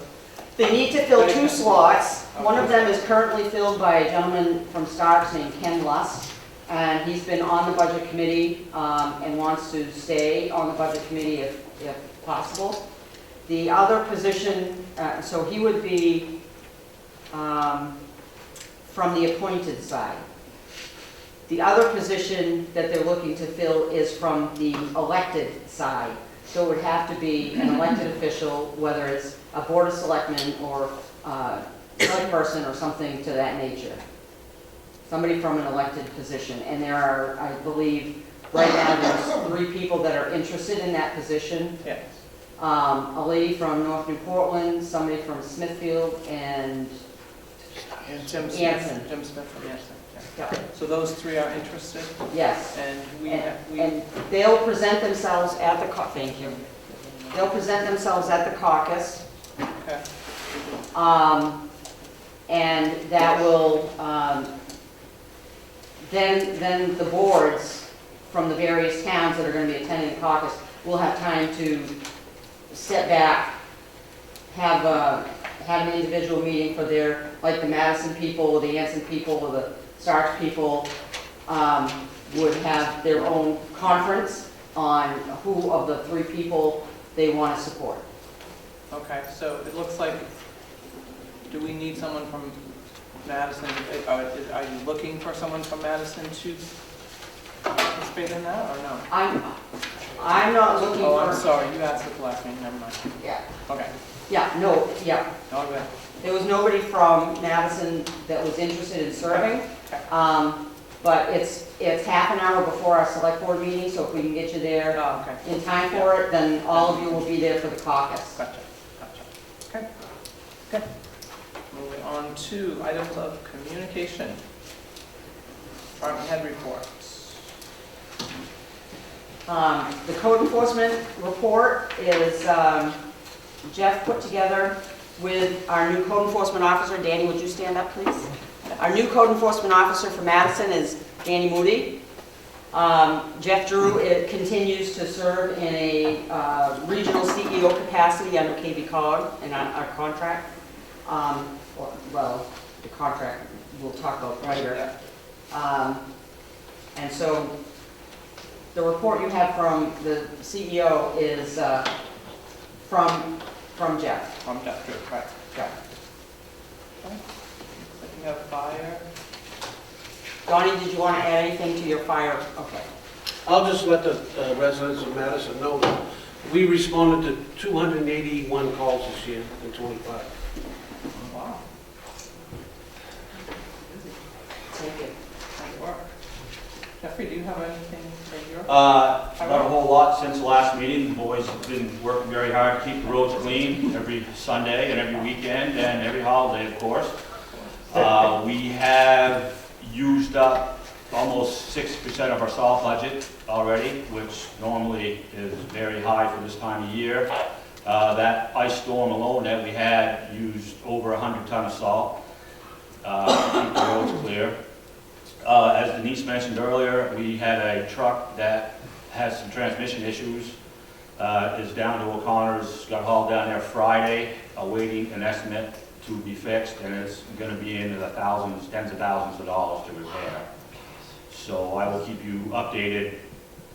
They need to fill 2 slots. One of them is currently filled by a gentleman from Starks named Ken Lust, and he's been on the budget committee and wants to stay on the budget committee if possible. The other position, so he would be from the appointed side. The other position that they're looking to fill is from the elected side. So it would have to be an elected official, whether it's a board of selectmen or select person or something to that nature. Somebody from an elected position. And there are, I believe, right now there's 3 people that are interested in that position. Yes. A lady from North New Portland, somebody from Smithfield, and Tim Smith. Anson. Tim Smith from Anson. Yeah. So those 3 are interested? Yes. And and they'll present themselves at the thank you. They'll present themselves at the caucus. Okay. And that will then the boards from the various towns that are going to be attending the caucus will have time to step back, have an individual meeting for their, like the Madison people or the Anson people or the Starks people would have their own conference on who of the 3 people they want to support. Okay, so it looks like, do we need someone from Madison? Are you looking for someone from Madison to participate in that, or no? I'm not looking Oh, for. I'm sorry, you asked at the last meeting, never mind. Yeah. Okay. Yeah, no, yeah. Okay. There was nobody from Madison that was interested in serving. Okay. But it's half an hour before our select board meeting, so if we can get you there in time for it, then all of you will be there for the caucus. Gotcha, gotcha. Okay. Okay. Moving on to items of communication. Department head reports. The code enforcement report is Jeff put together with our new code enforcement officer. Danny, would you stand up, please? Our new code enforcement officer for Madison is Danny Moody. Jeff Drew continues to serve in a regional CEO capacity under KV Cog in our contract. Well, the contract we'll talk about later. And so the report you have from the CEO is from Jeff. From Jeff Drew, right. Yeah. Okay. You have fire. Donnie, did you want to add anything to your fire? Okay. I'll just let the residents of Madison know that we responded to 281 calls this year in 25. Wow. Thank you. Good work. Jeffrey, do you have anything for your? Not a whole lot since the last meeting. The boys have been working very hard to keep the roads clean every Sunday and every weekend and every holiday, of course. We have used up almost 60% of our salt budget already, which normally is very high for this time of year. That ice storm alone that we had used over 100 tons of salt to keep the roads clear. As Denise mentioned earlier, we had a truck that has some transmission issues, is down to O'Connor's, got hauled down there Friday, awaiting an estimate to be fixed, and it's going to be into the thousands, tens of thousands of dollars to repair. So I will keep you updated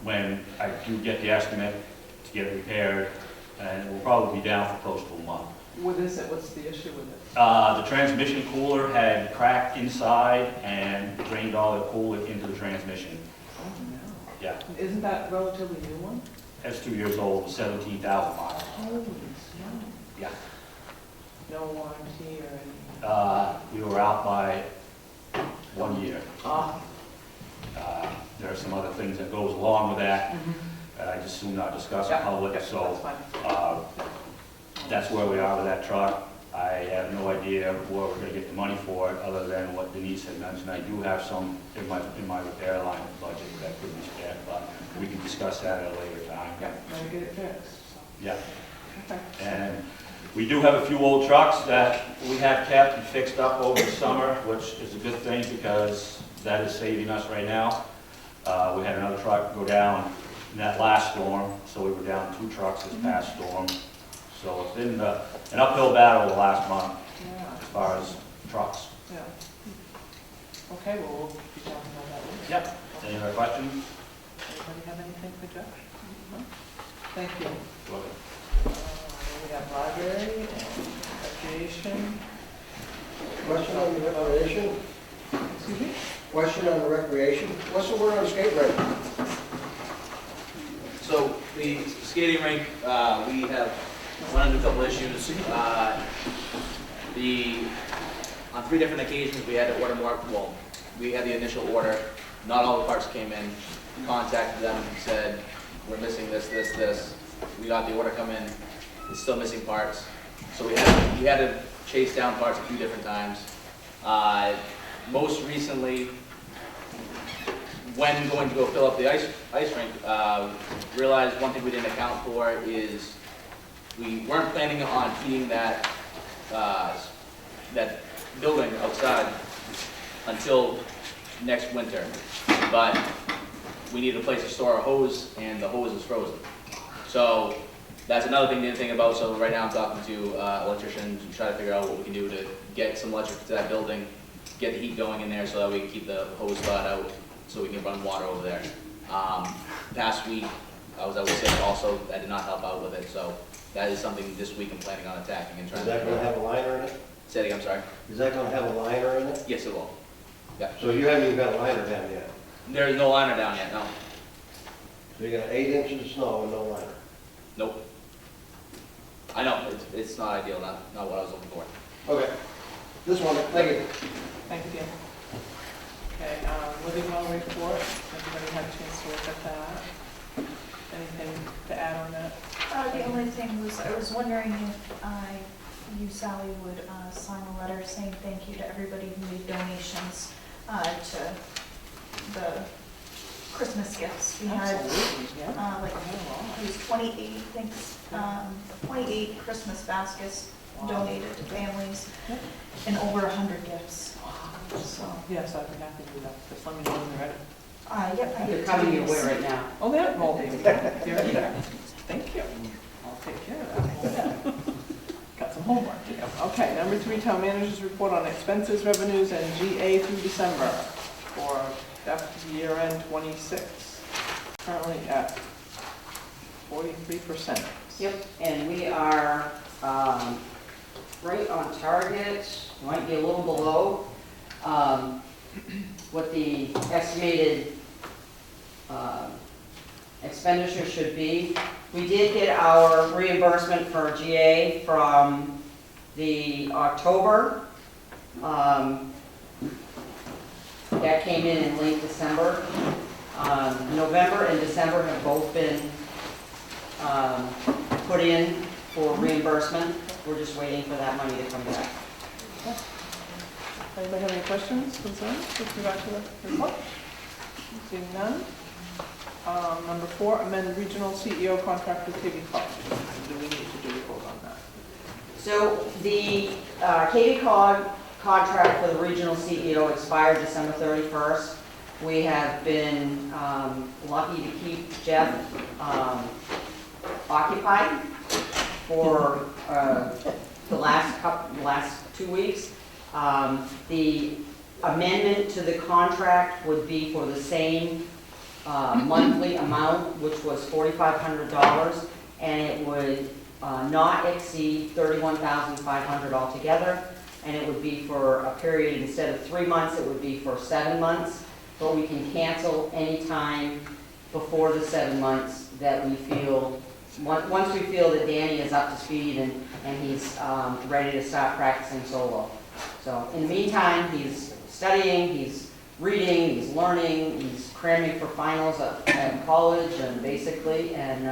when I do get the estimate to get it repaired, and it will probably be down for close to a month. What is it? What's the issue with it? The transmission cooler had cracked inside and drained all the coolant into the transmission. Oh, no. Yeah, Isn't that a relatively new one? that's 2 years old, 17,000 miles. Holy snow. Yeah. No warranty or anything? We were out by 1 year. Ah. There are some other things that goes along with that. I just soon not discuss in public, so that's where we are with that truck. I have no idea where we're going to get the money for it, other than what Denise had mentioned. I do have some in my repair line budget that could be spent, but we can discuss that at a later time. Yeah, maybe get it fixed. So. Yeah. Okay. And we do have a few old trucks that we have kept and fixed up over the summer, which is a good thing because that is saving us right now. We had another truck go down in that last storm, so we were down 2 trucks this past storm. So it's been an uphill battle the last month as far as trucks. Yeah. Okay, well, we'll be talking about that later. Yep. Any other questions? Anybody have anything for Jeff? No? Thank you. You're welcome. We have library and recreation. Question on the recreation? Excuse me? Question on the recreation? What's the word on skate rink? So the skating rink, we have run into a couple issues. On 3 different occasions, we had to order more. Well, we had the initial order. Not all the parts came in. We contacted them and said, "We're missing this, this, this." We got the order come in. It's still missing parts. So we had to chase down parts a few different times. Most recently, when going to go fill up the ice rink, realized one thing we didn't account for is we weren't planning on heating that building outside until next winter. But we needed a place to store our hose, and the hose is frozen. So that's another thing we didn't think about. So right now I'm talking to electricians and try to figure out what we can do to get some electric to that building, get the heat going in there so that we can keep the hose thawed out so we can run water over there. Past week, I was sick also, I did not help out with it, so that is something this week I'm planning on attacking and trying Is to. that gonna have a liner in it? Say it again, I'm sorry. Is that gonna have a liner in it? Yes, it will. Yeah. So you haven't even got a liner down yet? There is no liner down yet, no. So you got 8 inches of snow and no liner? Nope. I know, it's not ideal, not what I was looking for. Okay. This one, thank you. Thank you, Dan. Okay, living well report, everybody had a chance to look at that. Anything to add on that? The only thing was, I was wondering if you, Sally, would sign a letter saying thank you to everybody who made donations to the Christmas gifts. We had, like, it was 28 things, 28 Christmas baskets donated to families, and over 100 gifts. So. Yes, I'd be happy to do that. Just let me know when you're ready. Yep, I They're did. coming your way right now. Oh, there, oh, there we go. There you go. Thank you. I'll take care of that. Got some homework to do. Okay, number 3, town manager's report on expenses, revenues, and GA through December for year end 26. Currently at 43%. Yep, and we are right on target, might be a little below what the estimated expenditure should be. We did get our reimbursement for GA from the October. That came in late December. November and December have both been put in for reimbursement. We're just waiting for that money to come back. Anybody have any questions, concerns with regard to the report? Seeing none. Number 4, amend regional CEO contract with Katie College. Do we need to do a vote on that? So the Katie Cog contract for the regional CEO expired December 31st. We have been lucky to keep Jeff occupied for the last 2 weeks. The amendment to the contract would be for the same monthly amount, which was $4,500, and it would not exceed $31,500 altogether, and it would be for a period, instead of 3 months, it would be for 7 months, but we can cancel any time before the 7 months that we feel, once we feel that Danny is up to speed and he's ready to start practicing solo. So in the meantime, he's studying, he's reading, he's learning, he's cramming for finals at college and basically, and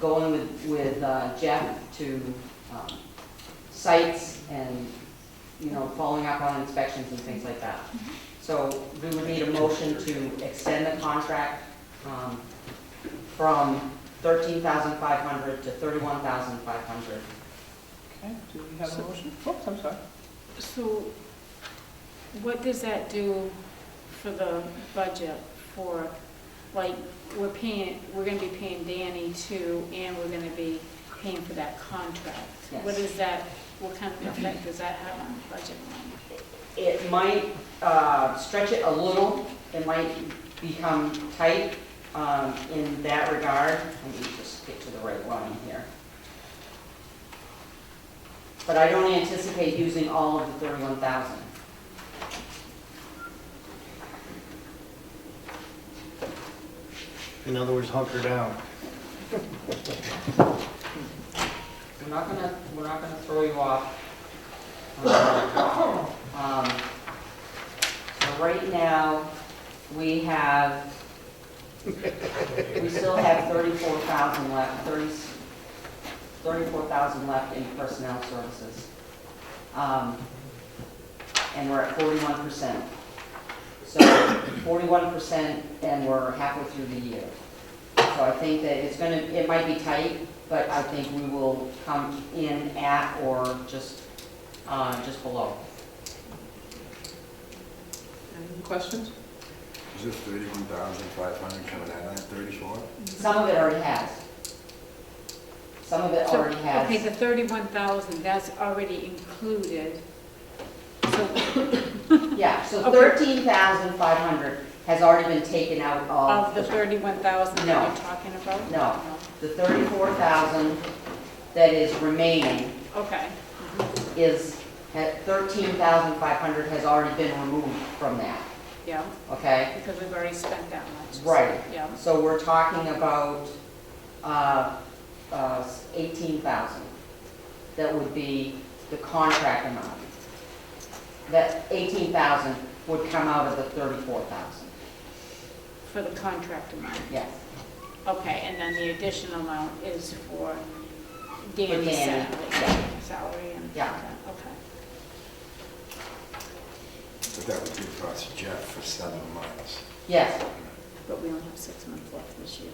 going with Jeff to sites and, you know, following up on inspections and things like that. So we would need a motion to extend the contract from $13,500 to $31,500. Okay, do we have a motion? Oops, I'm sorry. So what does that do for the budget for, like, we're going to be paying Danny too, and we're going to be paying for that contract? Yes. What is that, what kind of effect does that have on the budget line? It might stretch it a little. It might become tight in that regard. Let me just get to the right line here. But I don't anticipate using all of the $31,000. In other words, hunker down. We're not gonna throw you off. So right now, we still have 34,000 left, 34,000 left in personnel services. And we're at 41%. So 41%, and we're halfway through the year. So I think that it might be tight, but I think we will come in at or just below. Any questions? Is this 31,500 coming out of that 34? Some of it already has. Some of it already has. Okay, the 31,000, that's already included. So yeah, so okay. 13,500 has already been taken out Of the 31,000 that No. you're talking about? No. The 34,000 that is remaining Okay. is, at 13,500 has already been removed from that, Yeah, okay? because we've already spent that much. Right. Yeah. So we're talking about 18,000. That would be the contract amount. That 18,000 would come out of the 34,000. For the contract amount. Yes. Okay, and then the additional amount is for Danny's Danny, salary and. Yeah. Okay. But that would be across Jeff for 7 months. Yes. But we only have 6 months left this year.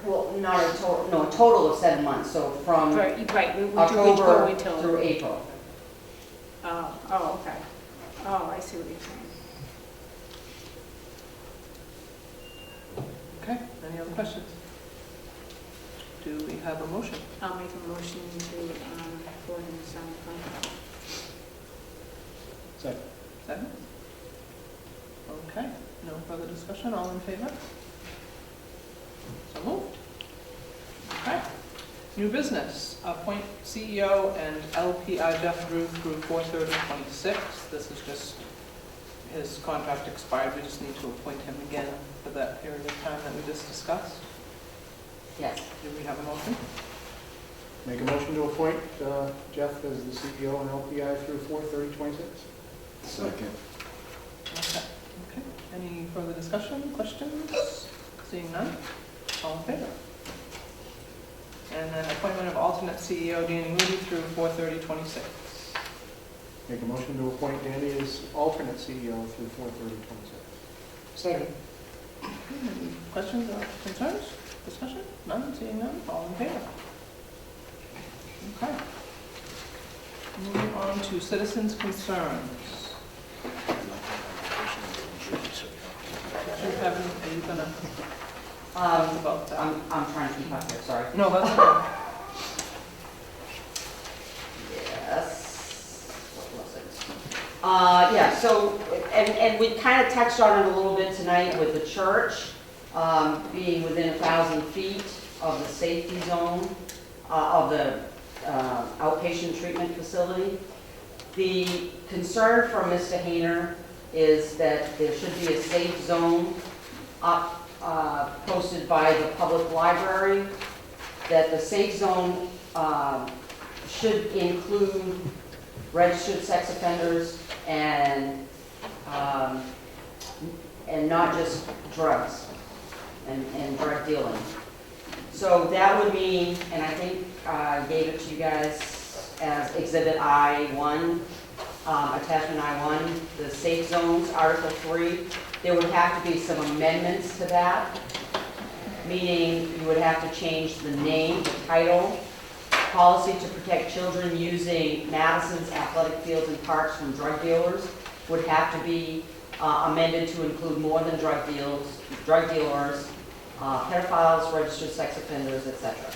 Well, not a total, no, a total of 7 months, so from Right, we do October until. through April. Oh, okay. Oh, I see what you're saying. Okay, any other questions? Do we have a motion? I'll make a motion to, go ahead and sign the contract. Second? Okay, no further discussion, all in favor? So moved. Okay. New business, appoint CEO and LPI Jeff Drew through 4/30/26. This is just, his contract expired, we just need to appoint him again for that period of time that we just discussed. Yes. Do we have a motion? Make a motion to appoint Jeff as the CEO and LPI through 4/30/26. Second. Okay. Okay. Any further discussion, questions? Seeing none, all in favor? And then appointment of alternate CEO Danny Moody through 4/30/26. Make a motion to appoint Danny as alternate CEO through 4/30/26. Second. Any questions or concerns? Discussion? None? Seeing none? All in favor? Okay. Moving on to citizens' concerns. Do you have any, are you gonna talk about that? I'm trying to keep up here, sorry. No, that's okay. Yes. What was it? Yeah, so, and we kind of touched on it a little bit tonight with the church, being within 1,000 feet of the safety zone, of the outpatient treatment facility. The concern from Mr. Hayner is that there should be a safe zone up, posted by the public library, that the safe zone should include registered sex offenders and not just drugs and drug dealing. So that would mean, and I think I gave it to you guys as Exhibit I-1, Attachment I-1, the safe zones, Article 3. There would have to be some amendments to that, meaning you would have to change the name, the title, policy to protect children using Madison's athletic fields and parks from drug dealers would have to be amended to include more than drug dealers, pedophiles, registered sex offenders, etc.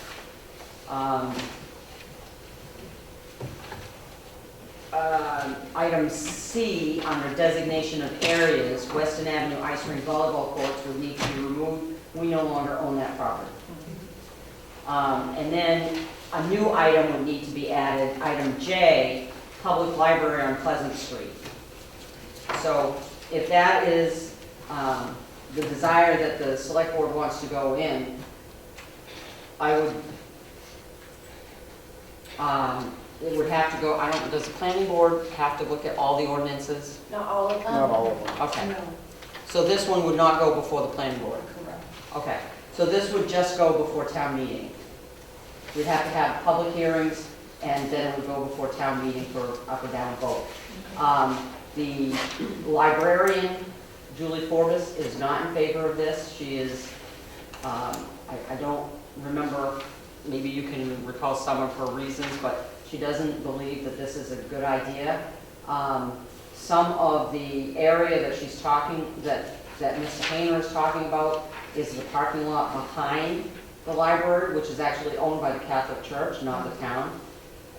Item C, under designation of areas, Weston Avenue Ice Rink Volleyball Courts would need to be removed. We no longer own that property. And then a new item would need to be added, item J, Public Library on Pleasant Street. So if that is the desire that the select board wants to go in, I would, it would have to go, does the planning board have to look at all the ordinances? Not all of them? Not all of them. Okay. No. So this one would not go before the planning board? Correct. Okay. So this would just go before town meeting? We'd have to have public hearings, and then it would go before town meeting for up or down vote. The librarian, Julie Forbes, is not in favor of this. She is, I don't remember, maybe you can recall some of her reasons, but she doesn't believe that this is a good idea. Some of the area that she's talking, that Mr. Hayner is talking about, is the parking lot behind the library, which is actually owned by the Catholic Church, not the town.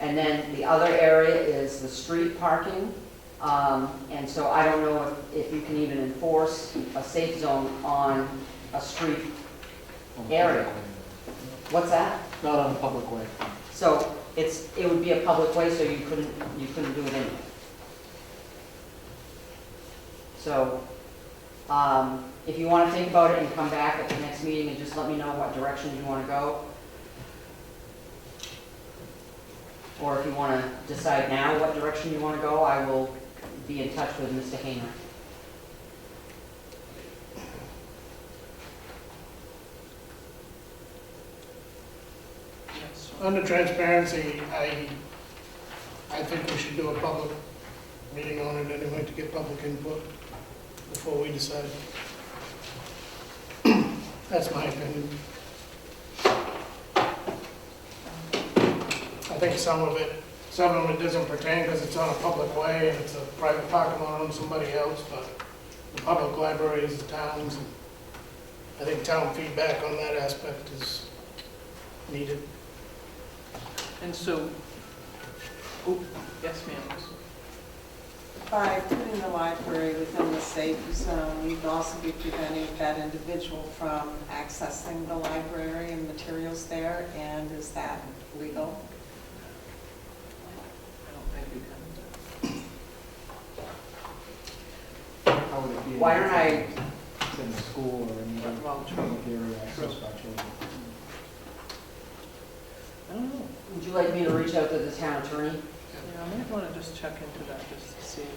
And then the other area is the street parking, And so I don't know if you can even enforce a safe zone on a street area. What's that? Not on a public way. So it would be a public way, so you couldn't do it anyway. So, if you want to think about it and come back at the next meeting and just let me know what direction you want to go. Or if you want to decide now what direction you want to go, I will be in touch with Mr. Hayner. Under transparency, I think we should do a public meeting on it anyway to get public input before we decide. That's my opinion. I think some of it doesn't pertain because it's on a public way and it's a private parking lot on somebody else, but the public library is the town's. And I think town feedback on that aspect is needed. And so, yes, ma'am. By putting the library within the safe zone, you'd also be preventing that individual from accessing the library and materials there, and is that legal? How would it be? Why don't I? In the school or in the public area accessed by children? I don't know. Would you like me to reach out to the town attorney? Yeah, I might want to just check into that just to see.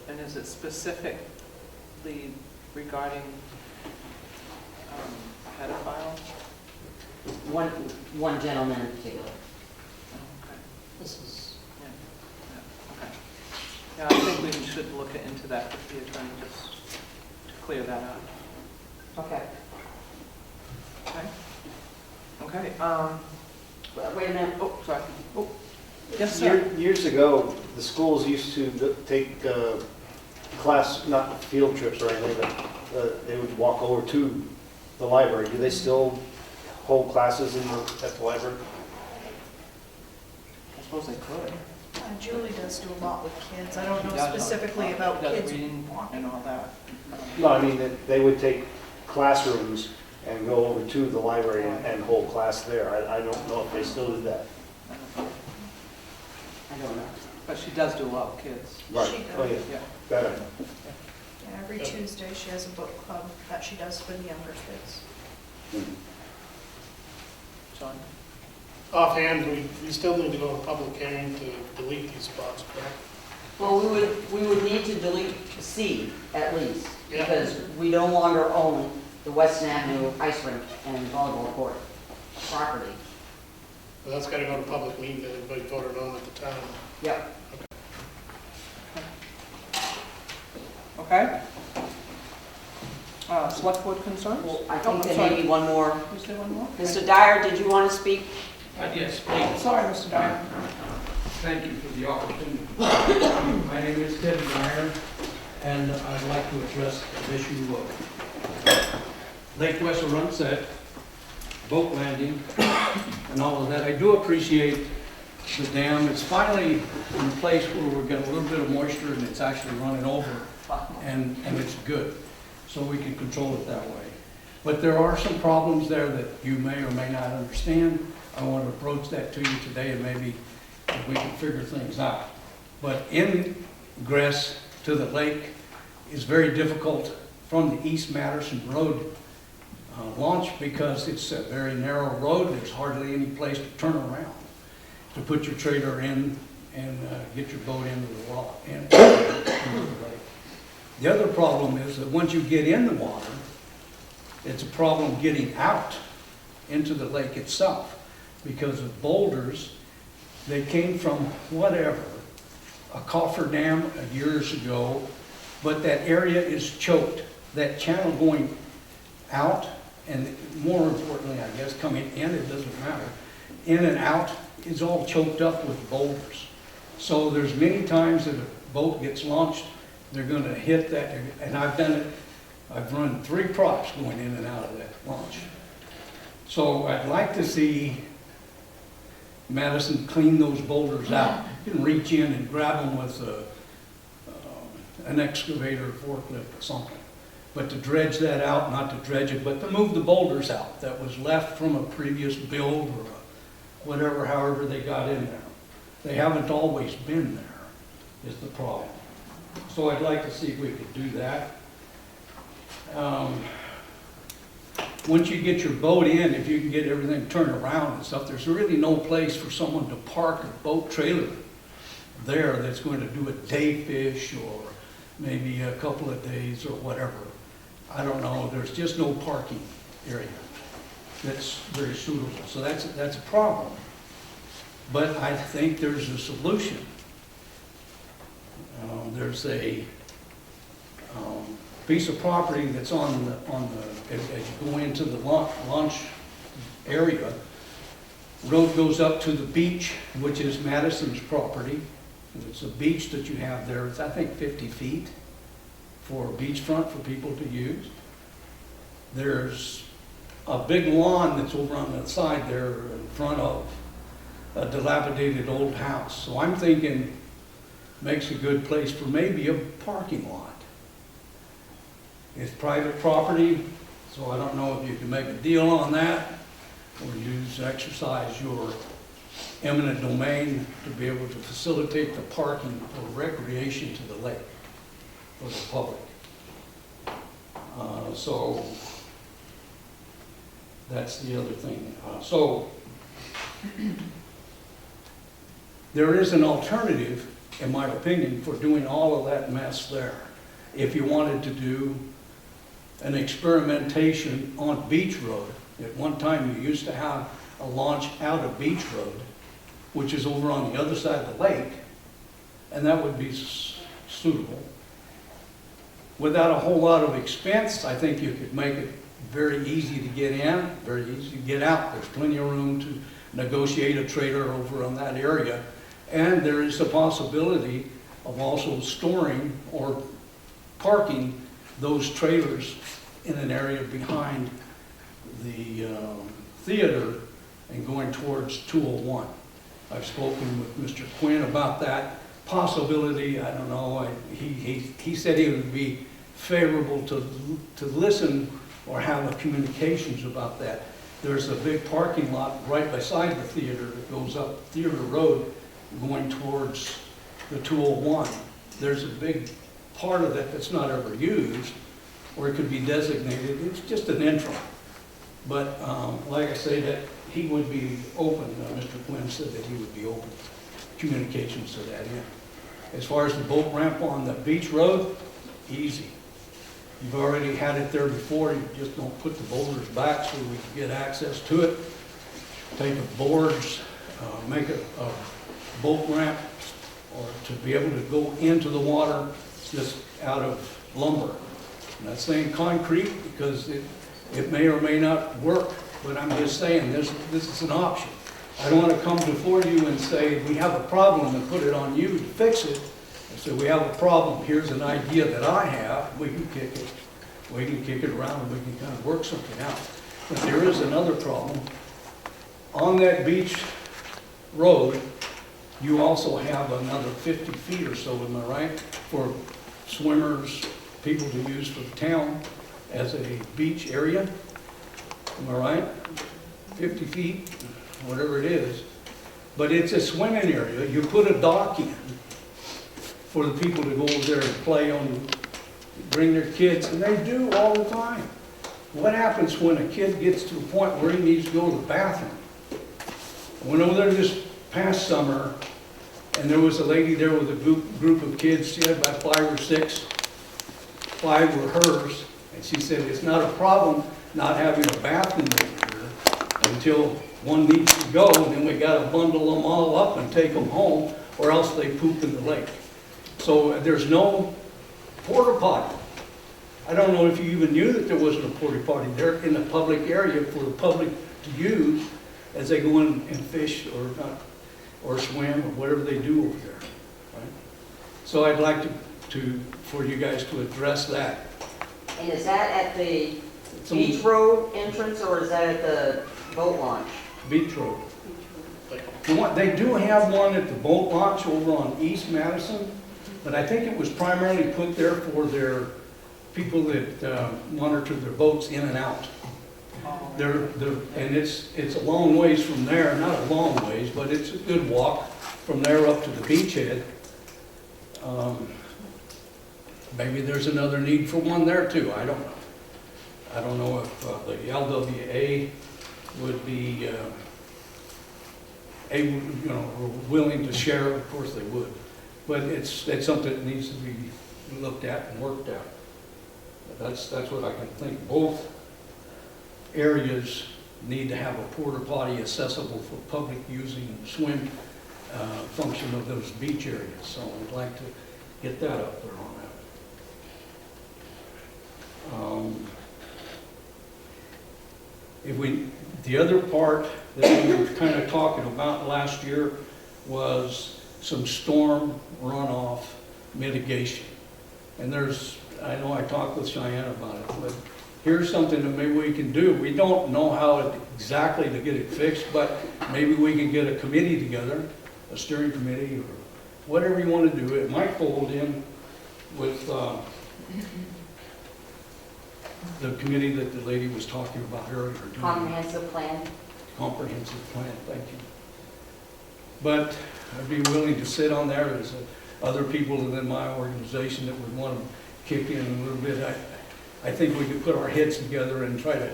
And is it specifically regarding pedophile? One gentleman in particular. Okay. This is. Yeah. Okay. Yeah, I think we should look into that with the attorney just to clear that out. Okay. Okay. Okay. Wait a minute. Oh, sorry. Oh. Yes, sir. Years ago, the schools used to take class, not field trips or anything, but they would walk over to the library. Do they still hold classes at the library? I suppose they could. Julie does do a lot with kids. I don't know Yeah, specifically about kids reading and all that. No, I mean, they would take classrooms and go over to the library and hold class there. I don't know if they still do that. I don't know. But she does do a lot with kids. Right. She Oh, does. yeah. Better. Yeah, every Tuesday she has a book club that she does for the younger kids. John? Offhand, we still need to go to public hearing to delete these spots, correct? Well, we would need to delete C at least, Yeah. because we no longer own the Weston Avenue ice rink and volleyball court property. But that's gotta go to public meeting that everybody voted on at the time. Yep. Okay. Select board concerns? I think there may be one more. Is there one more? Mr. Dyer, did you want to speak? Yes, please. Sorry, Mr. Dyer. Thank you for the opportunity. My name is Ted Dyer, and I'd like to address the issue of Lake Wessarunset, boat landing, and all of that. I do appreciate the dam. It's finally in a place where we're getting a little bit of moisture and it's actually running over, and it's good. So we can control it that way. But there are some problems there that you may or may not understand. I want to approach that to you today and maybe we can figure things out. But ingress to the lake is very difficult from the East Madison Road launch because it's a very narrow road. There's hardly any place to turn around to put your trailer in and get your boat into the water. Into the lake. The other problem is that once you get in the water, it's a problem getting out into the lake itself because of boulders. They came from whatever, a cofferdam years ago, but that area is choked. That channel going out, and more importantly, I guess, coming in, it doesn't matter, in and out is all choked up with boulders. So there's many times that a boat gets launched, they're going to hit that, and I've done it. I've run 3 props going in and out of that launch. So I'd like to see Madison cleaned those boulders out. You can reach in and grab them with an excavator, forklift, or something. But to dredge that out, not to dredge it, but to move the boulders out that was left from a previous build or whatever, however they got in there. They haven't always been there, is the problem. So I'd like to see if we could do that. Once you get your boat in, if you can get everything turned around and stuff, there's really no place for someone to park a boat trailer there that's going to do a day fish or maybe a couple of days or whatever. I don't know, there's just no parking area that's very suitable. So that's a problem. But I think there's a solution. There's a piece of property that's on the as you go into the launch area. Road goes up to the beach, which is Madison's property. It's a beach that you have there. It's, I think, 50 feet for beachfront for people to use. There's a big lawn that's over on the side there in front of a dilapidated old house. So I'm thinking makes a good place for maybe a parking lot. It's private property, so I don't know if you can make a deal on that or exercise your eminent domain to be able to facilitate the parking for recreation to the lake for the public. So that's the other thing. So there is an alternative, in my opinion, for doing all of that mess there. If you wanted to do an experimentation on Beach Road, at one time you used to have a launch out of Beach Road, which is over on the other side of the lake, and that would be suitable. Without a whole lot of expense, I think you could make it very easy to get in, very easy to get out. There's plenty of room to negotiate a trailer over on that area. And there is a possibility of also storing or parking those trailers in an area behind the theater and going towards 201. I've spoken with Mr. Quinn about that possibility. I don't know. He said he would be favorable to listen or have a communications about that. There's a big parking lot right beside the theater that goes up Theater Road going towards the 201. There's a big part of it that's not ever used, or it could be designated. It's just an intro. But like I say, that he would be open. Mr. Quinn said that he would be open communications to that end. As far as the boat ramp on the beach road, easy. You've already had it there before. You just don't put the boulders back so we can get access to it. Take the boards, make a boat ramp, or to be able to go into the water just out of lumber. I'm not saying concrete because it may or may not work, but I'm just saying this is an option. I don't want to come before you and say we have a problem and put it on you to fix it. And say we have a problem, here's an idea that I have, we can kick it around and we can kind of work something out. But there is another problem. On that beach road, you also have another 50 feet or so, am I right, for swimmers, people to use for the town as a beach area. Am I right? 50 feet, whatever it is. But it's a swimming area. You put a dock in for the people to go over there and play on, bring their kids, and they do all the time. What happens when a kid gets to a point where he needs to go to the bathroom? I went over there this past summer, and there was a lady there with a group of kids. She had about 5 or 6. 5 were hers, and she said it's not a problem not having a bathroom over here until one needs to go, and then we got to bundle them all up and take them home, or else they poop in the lake. So there's no porta potty. I don't know if you even knew that there wasn't a porta potty there in the public area for the public to use as they go in and fish or swim or whatever they do over there. Right? So I'd like for you guys to address that. And is that at the Beach Road entrance or is that at the boat launch? Beach Road. They do have one at the boat launch over on East Madison, but I think it was primarily put there for their people that monitor their boats in and out. And it's a long ways from there, not a long ways, but it's a good walk from there up to the beachhead. Maybe there's another need for one there too, I don't know. I don't know if the LWA would be able, willing to share. Of course they would, but it's something that needs to be looked at and worked out. That's what I can think. Both areas need to have a porta potty accessible for public using swim function of those beach areas. So I'd like to get that up there on that. The other part that we were kind of talking about last year was some storm runoff mitigation. And I know I talked with Cheyenne about it, but here's something that maybe we can do. We don't know how exactly to get it fixed, but maybe we can get a committee together, a steering committee, or whatever you want to do. It might fold in with the committee that the lady was talking about earlier. Comprehensive plan. Comprehensive plan, thank you. But I'd be willing to sit on there. There's other people within my organization that would want to kick in a little bit. I think we could put our heads together and try to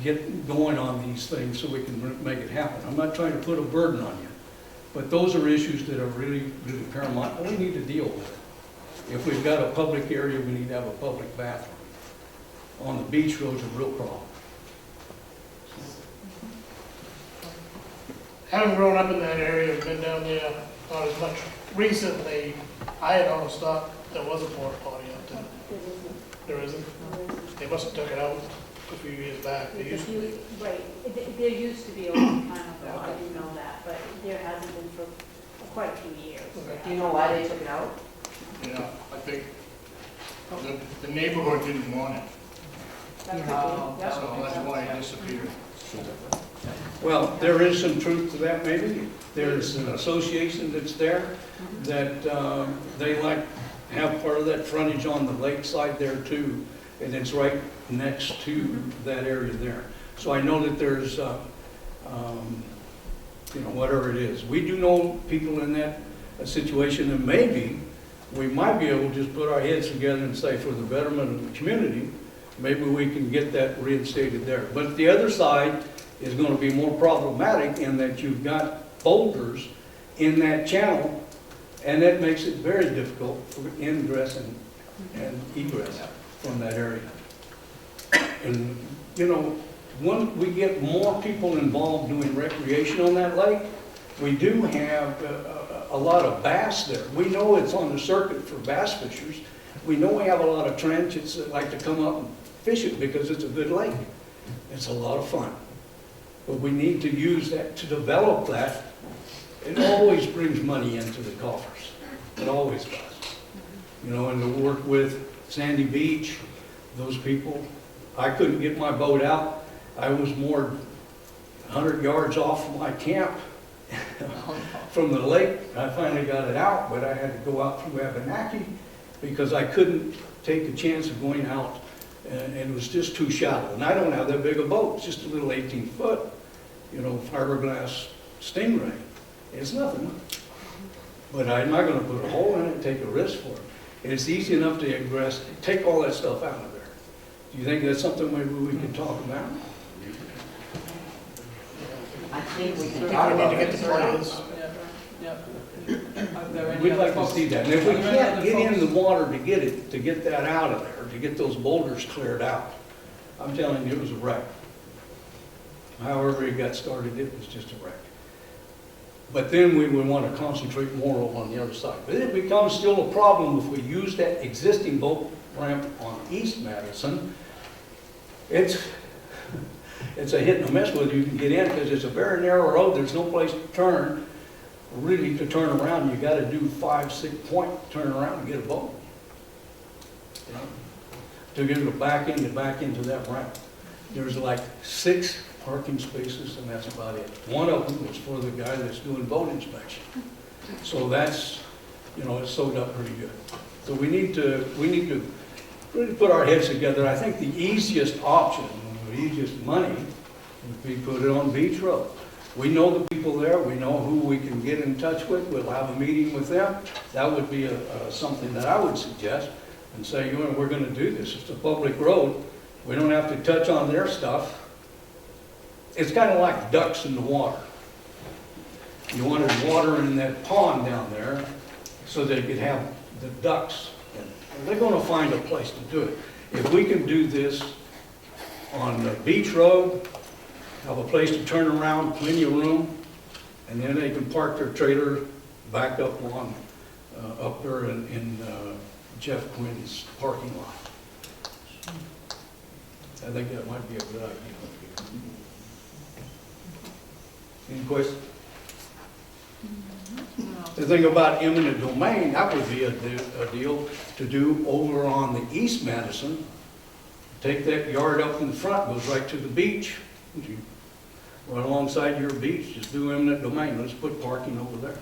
get going on these things so we can make it happen. I'm not trying to put a burden on you, but those are issues that are really, really paramount, and we need to deal with it. If we've got a public area, we need to have a public bathroom. On the beach road's a real problem. Having grown up in that area, I've been down there not as much recently. I had always thought there was a porta potty out there. There isn't? They must have took it out a few years back. There used to be. Right, there used to be a long time ago, I do know that, but there hasn't been for quite a few years. Do you know why they took it out? Yeah, I think the neighborhood didn't want it. That could be, yep. So that's why it disappeared. Well, there is some truth to that, maybe. There's an association that's there that they like have part of that frontage on the lakeside there too, and it's right next to that area there. So I know that there's, whatever it is. We do know people in that situation, and maybe we might be able to just put our heads together and say, for the betterment of the community, maybe we can get that reinstated there. But the other side is going to be more problematic in that you've got boulders in that channel, and that makes it very difficult for ingress and egress from that area. And, when we get more people involved doing recreation on that lake, we do have a lot of bass there. We know it's on the circuit for bass fishers. We know we have a lot of transients that like to come up and fish it because it's a good lake. It's a lot of fun. But we need to use that to develop that. It always brings money into the coffers. It always does. And to work with Sandy Beach, those people. I couldn't get my boat out. I was moored 100 yards off from my camp from the lake. I finally got it out, but I had to go out through Abenaki because I couldn't take the chance of going out, and it was just too shallow. And I don't have that big a boat. It's just a little 18-foot, fiberglass Stingray. It's nothing. But I'm not going to put a hole in it and take a risk for it. And it's easy enough to ingress, take all that stuff out of there. Do you think that's something maybe we can talk about? I think we can We talk need about to get it. the plans. We'd like to see that. And if we can't get in the water to get that out of there, to get those boulders cleared out, I'm telling you, it was a wreck. However it got started, it was just a wreck. But then we would want to concentrate more on the other side. But it becomes still a problem if we use that existing boat ramp on East Madison. It's a hit and a miss whether you can get in because it's a very narrow road. There's no place to turn, really to turn around. You got to do 5-6 point turn around and get a boat. To get it back into that ramp. There's like 6 parking spaces, and that's about it. One of them is for the guy that's doing boat inspection. So that's, you know, it's sewed up pretty good. So we need to really put our heads together. I think the easiest option, the easiest money, would be put it on Beach Road. We know the people there, we know who we can get in touch with, we'll have a meeting with them. That would be something that I would suggest, and say, you know, we're gonna do this, it's a public road, we don't have to touch on their stuff. It's kind of like ducks in the water. You wanted water in that pond down there, so they could have the ducks. And they're gonna find a place to do it. If we can do this on the Beach Road, have a place to turn around, plenty of room, and then they can park their trailer back up on, up there in Jeff Quinn's parking lot. I think that might be a good idea. Any questions? The thing about eminent domain, that would be a deal to do over on the East Madison. Take that yard up in the front, goes right to the beach. Right alongside your beach, just do eminent domain. Let's put parking over there.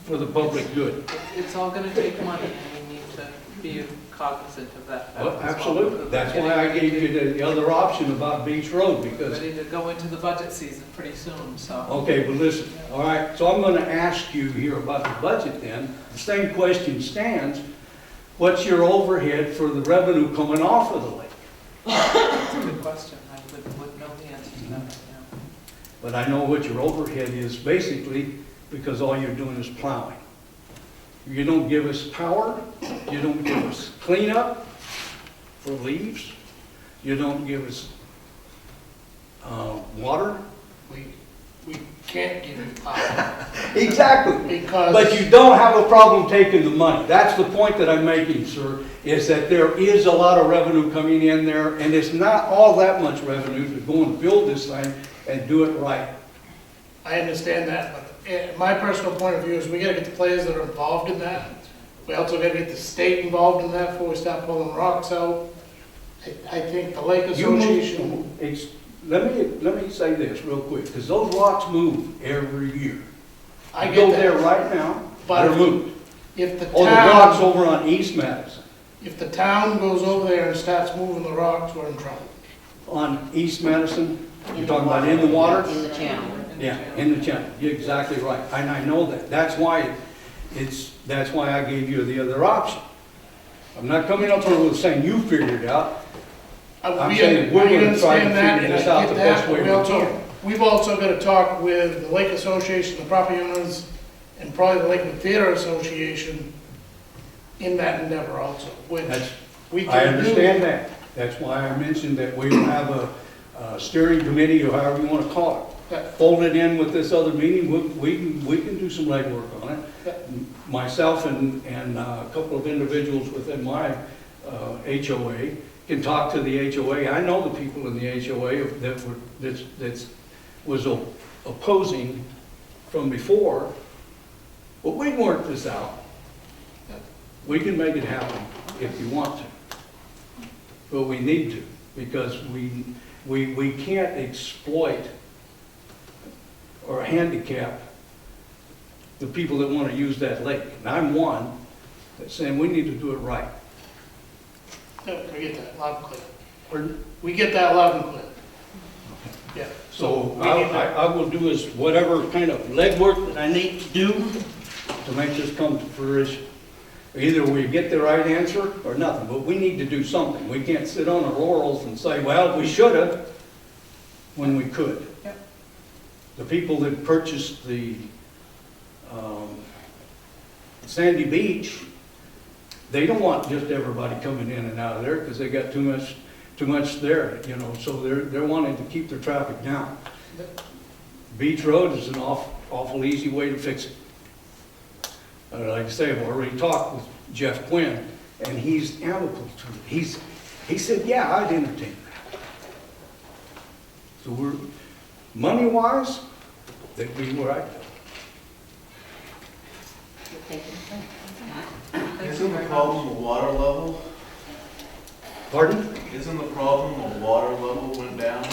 For the public good. It's all gonna take money, and we need to be cognizant of that fact as well. Absolutely. That's why I gave you the other option about Beach Road, because... Ready to go into the budget season pretty soon, so. Okay, but listen, all right, so I'm gonna ask you here about the budget then. The same question stands. What's your overhead for the revenue coming off of the lake? That's a good question. I would know the answer to that, yeah. But I know what your overhead is basically because all you're doing is plowing. You don't give us power, you don't give us cleanup for leaves, you don't give us water. We can't give you power. Exactly. Because. But you don't have a problem taking the money. That's the point that I'm making, sir, is that there is a lot of revenue coming in there, and it's not all that much revenue to go and build this thing and do it right. I understand that, but my personal point of view is we gotta get the players that are involved in that. We also gotta get the state involved in that before we start pulling rocks out. I think the Lake Association. Let me say this real quick, because those rocks move every year. I You get go that. there right now, But they're moved. If the Oh, the rocks town, over on East Madison. if the town goes over there and starts moving the rocks, we're in trouble. On East Madison, you're talking about in the water? In the channel. Yeah, in the channel, you're exactly right, and I know that. That's why I gave you the other option. I'm not coming up here with saying you figured it out. I'm saying we're gonna try to figure this out the best way we can. We've also got to talk with the Lake Association, the property owners, and probably the Lakewood Theater Association in that endeavor also, which we can do. I understand that. That's why I mentioned that we will have a steering committee, or however you want to call it. Fold it in with this other meeting, we can do some legwork on it. Myself and a couple of individuals within my HOA can talk to the HOA. I know the people in the HOA that was opposing from before, but we can work this out. We can make it happen if you want to, but we need to, because we can't exploit or handicap the people that want to use that lake. And I'm one that's saying we need to do it right. No, we get that loud and clear. Pardon? We get that loud and clear. Yeah. So I will do is whatever kind of legwork that I need to do to make this come to fruition. Either we get the right answer or nothing, but we need to do something. We can't sit on our laurels and say, well, we should have, when we could. Yep. The people that purchased the Sandy Beach, they don't want just everybody coming in and out of there because they got too much there, you know, so they're wanting to keep their traffic down. Beach Road is an awful easy way to fix it. Like I say, I've already talked with Jeff Quinn, and he's amicable to it. He said, yeah, I'd entertain that. So we're, money-wise, they'd be where I go. Thank Is you it a very problem much. with water level? Pardon? Isn't the problem the water level went down?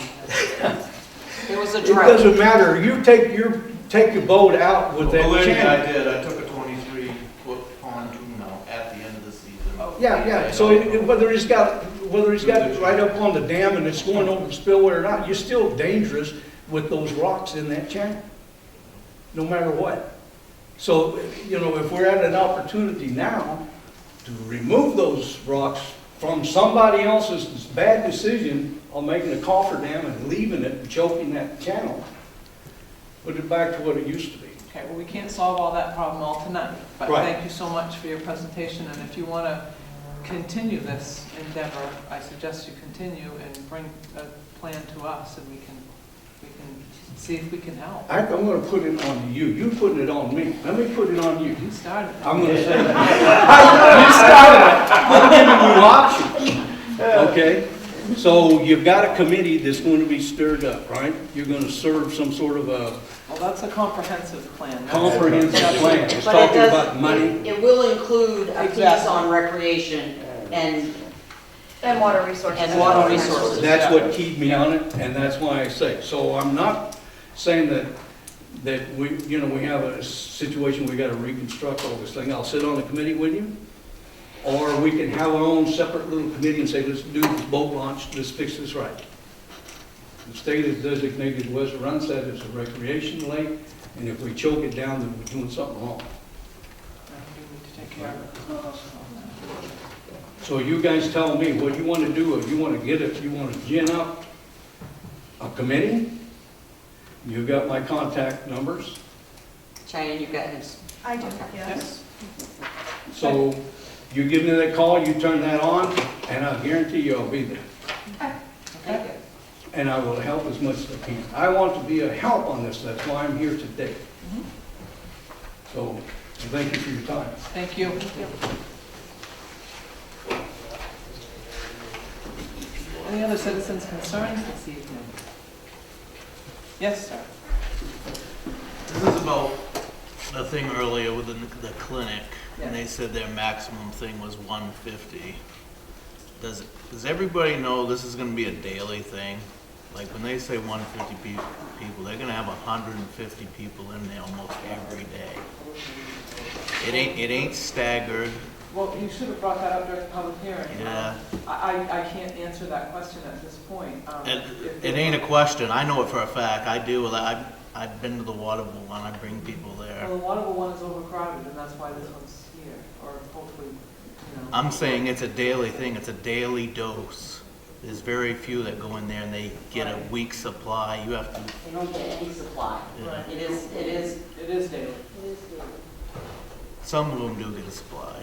There was a It drought. doesn't matter, you take your boat out with that Believe me, channel. I did. I took a 23-foot pontoon out at the end of the season. Yeah, so whether he's got it right up on the dam and it's going over the spillway or not, you're still dangerous with those rocks in that channel, no matter what. So, if we're at an opportunity now to remove those rocks from somebody else's bad decision on making a cofferdam and leaving it and choking that channel, put it back to what it used to be. Okay, well, we can't solve all that problem all tonight, but Right. thank you so much for your presentation, and if you want to continue this endeavor, I suggest you continue and bring a plan to us, and we can see if we can help. I'm going to put it on you. You putting it on me. Let me put it on you. You started it. I'm going to say that. You started it. I'm giving you options. Okay? So you've got a committee that's going to be stirred up, right? You're going to serve some sort of a Well, that's a comprehensive plan. comprehensive plan. It's But it talking does- about money. It will include a piece Exactly. on recreation and water resources. And water resources. That's what keyed me on it, and that's why I say. So I'm not saying that we have a situation we got to reconstruct all this thing. I'll sit on the committee with you, or we can have our own separate little committee and say, let's do this boat launch, let's fix this right. The state has designated West Runset as a recreation lake, and if we choke it down, then we're doing something wrong. We need to take care of it. So you guys tell me what you want to do, if you want to get it, you want to gin up a committee, you got my contact numbers, Cheyenne, you've got his. I do, yes. so you give me that call, you turn that on, and I guarantee you I'll be there. Thank you. And I will help as much as I can. I want to be a help on this, that's why I'm here today. So, thank you for your time. Thank you. Any other citizens' concerns this evening? Yes, sir. This is about a thing earlier with the clinic, and they said their maximum thing was 150. Does everybody know this is gonna be a daily thing? Like when they say 150 people, they're gonna have 150 people in there almost every day. It ain't staggered. Well, you should have brought that up during the public hearing. Yeah. I can't answer that question at this point. It ain't a question. I know it for a fact. I do. I've been to the Waterville one. I bring people there. Well, the Waterville one is overcrowded, and that's why this one's here, or hopefully, I'm saying it's a daily thing. It's a daily dose. There's very few that go in there and they get a week's supply. You have to. They don't get any supply. Yeah. It is daily. Some of them do get a supply.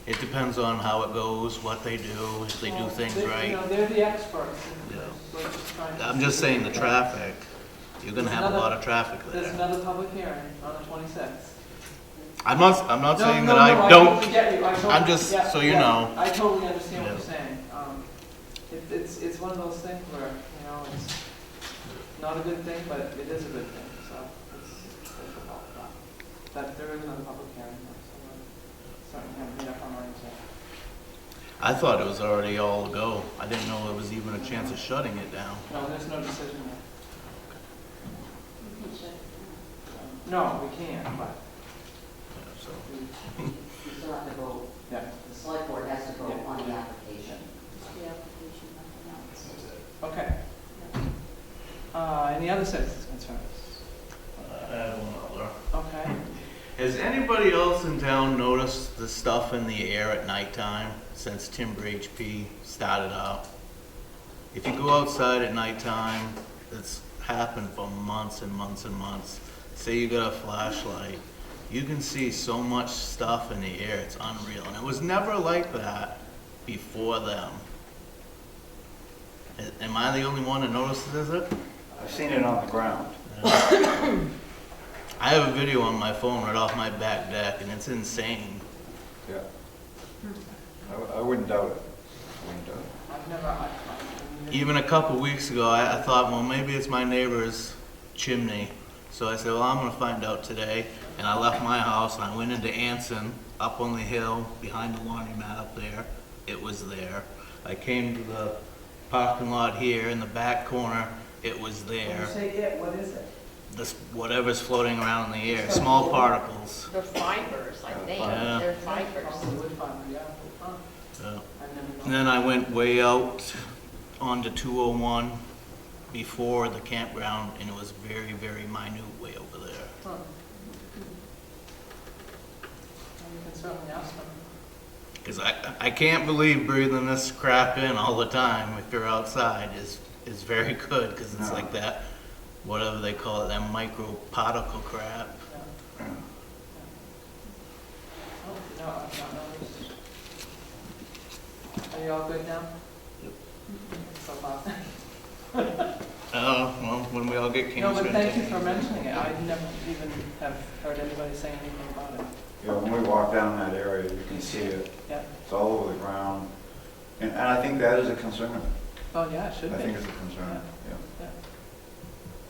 It depends on how it goes, what they do, if they do things right. They're the experts. Yeah. We're just trying to- I'm just saying the traffic. You're gonna have a lot of traffic There's there. another public hearing on the 26th. I'm not saying No, that no, I don't. totally get you. I'm just yeah, so you yeah. know. I totally understand what Yeah. you're saying. It's one of those things where, it's not a good thing, but it is a good thing, so it's difficult. But there is another public hearing, so we're starting to have made up our minds yet. I thought it was already all a go. I didn't know there was even a chance of shutting it down. No, there's no decision yet. No, we can't, but. So. You still have to go, Yeah. the select board has to go Yeah. on the application. Okay. Any other citizens' concerns? I have one other. Okay. Has anybody else in town noticed the stuff in the air at nighttime since Timber HP started up? If you go outside at nighttime, it's happened for months and months and months. Say you got a flashlight, you can see so much stuff in the air, it's unreal. And it was never like that before them. Am I the only one that notices it? I've seen it on the ground. I have a video on my phone right off my back deck, and it's insane. Yeah. I wouldn't doubt it. I've never. Even a couple weeks ago, I thought, well, maybe it's my neighbor's chimney. So I said, well, I'm going to find out today. And I left my house, and I went into Anson, up on the hill, behind the laundromat up there. It was there. I came to the parking lot here in the back corner, it was When you there. say it, what is it? This, whatever's floating around in the air, small particles. They're fibers, I think. Yeah. They're fibers. Probably wood fiber, yeah. Huh. Yeah. I've never And known. then I went way out onto 201 before the campground, and it was very, very minute way over there. Huh. Well, you can certainly ask them. Because I can't believe breathing this crap in all the time if you're outside is very good, because it's No. like that, whatever they call it, that micro particle crap. Oh, no, I've not noticed. Are you all good now? Yep. So far. Oh, well, when we all get No, cancer. but thank you for mentioning it. I never even have heard anybody say anything about it. You know, when we walk down that area, you can see it. Yeah. It's all over the ground. And I think that is a concern. Oh, yeah, it should be. I think it's a concern, yeah. Yeah.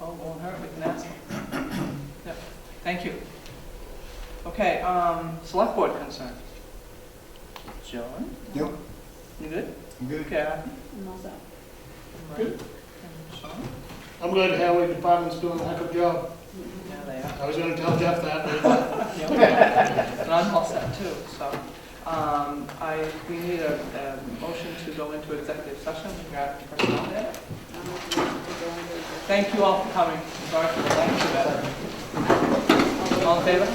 Oh, it won't hurt, we can ask them. Yep, thank you. Okay, select board concern. John? Yep. You good? Good. Kathy? I'm all set. Good. And Sean? I'm good, Highway Department's doing a heck of a job. Yeah, they are. I was gonna tell Jeff that, but Yep. And I'm all set too, so, we need a motion to go into executive session regarding personnel matter. Thank you all for coming. Sorry for the length of it. All in favor?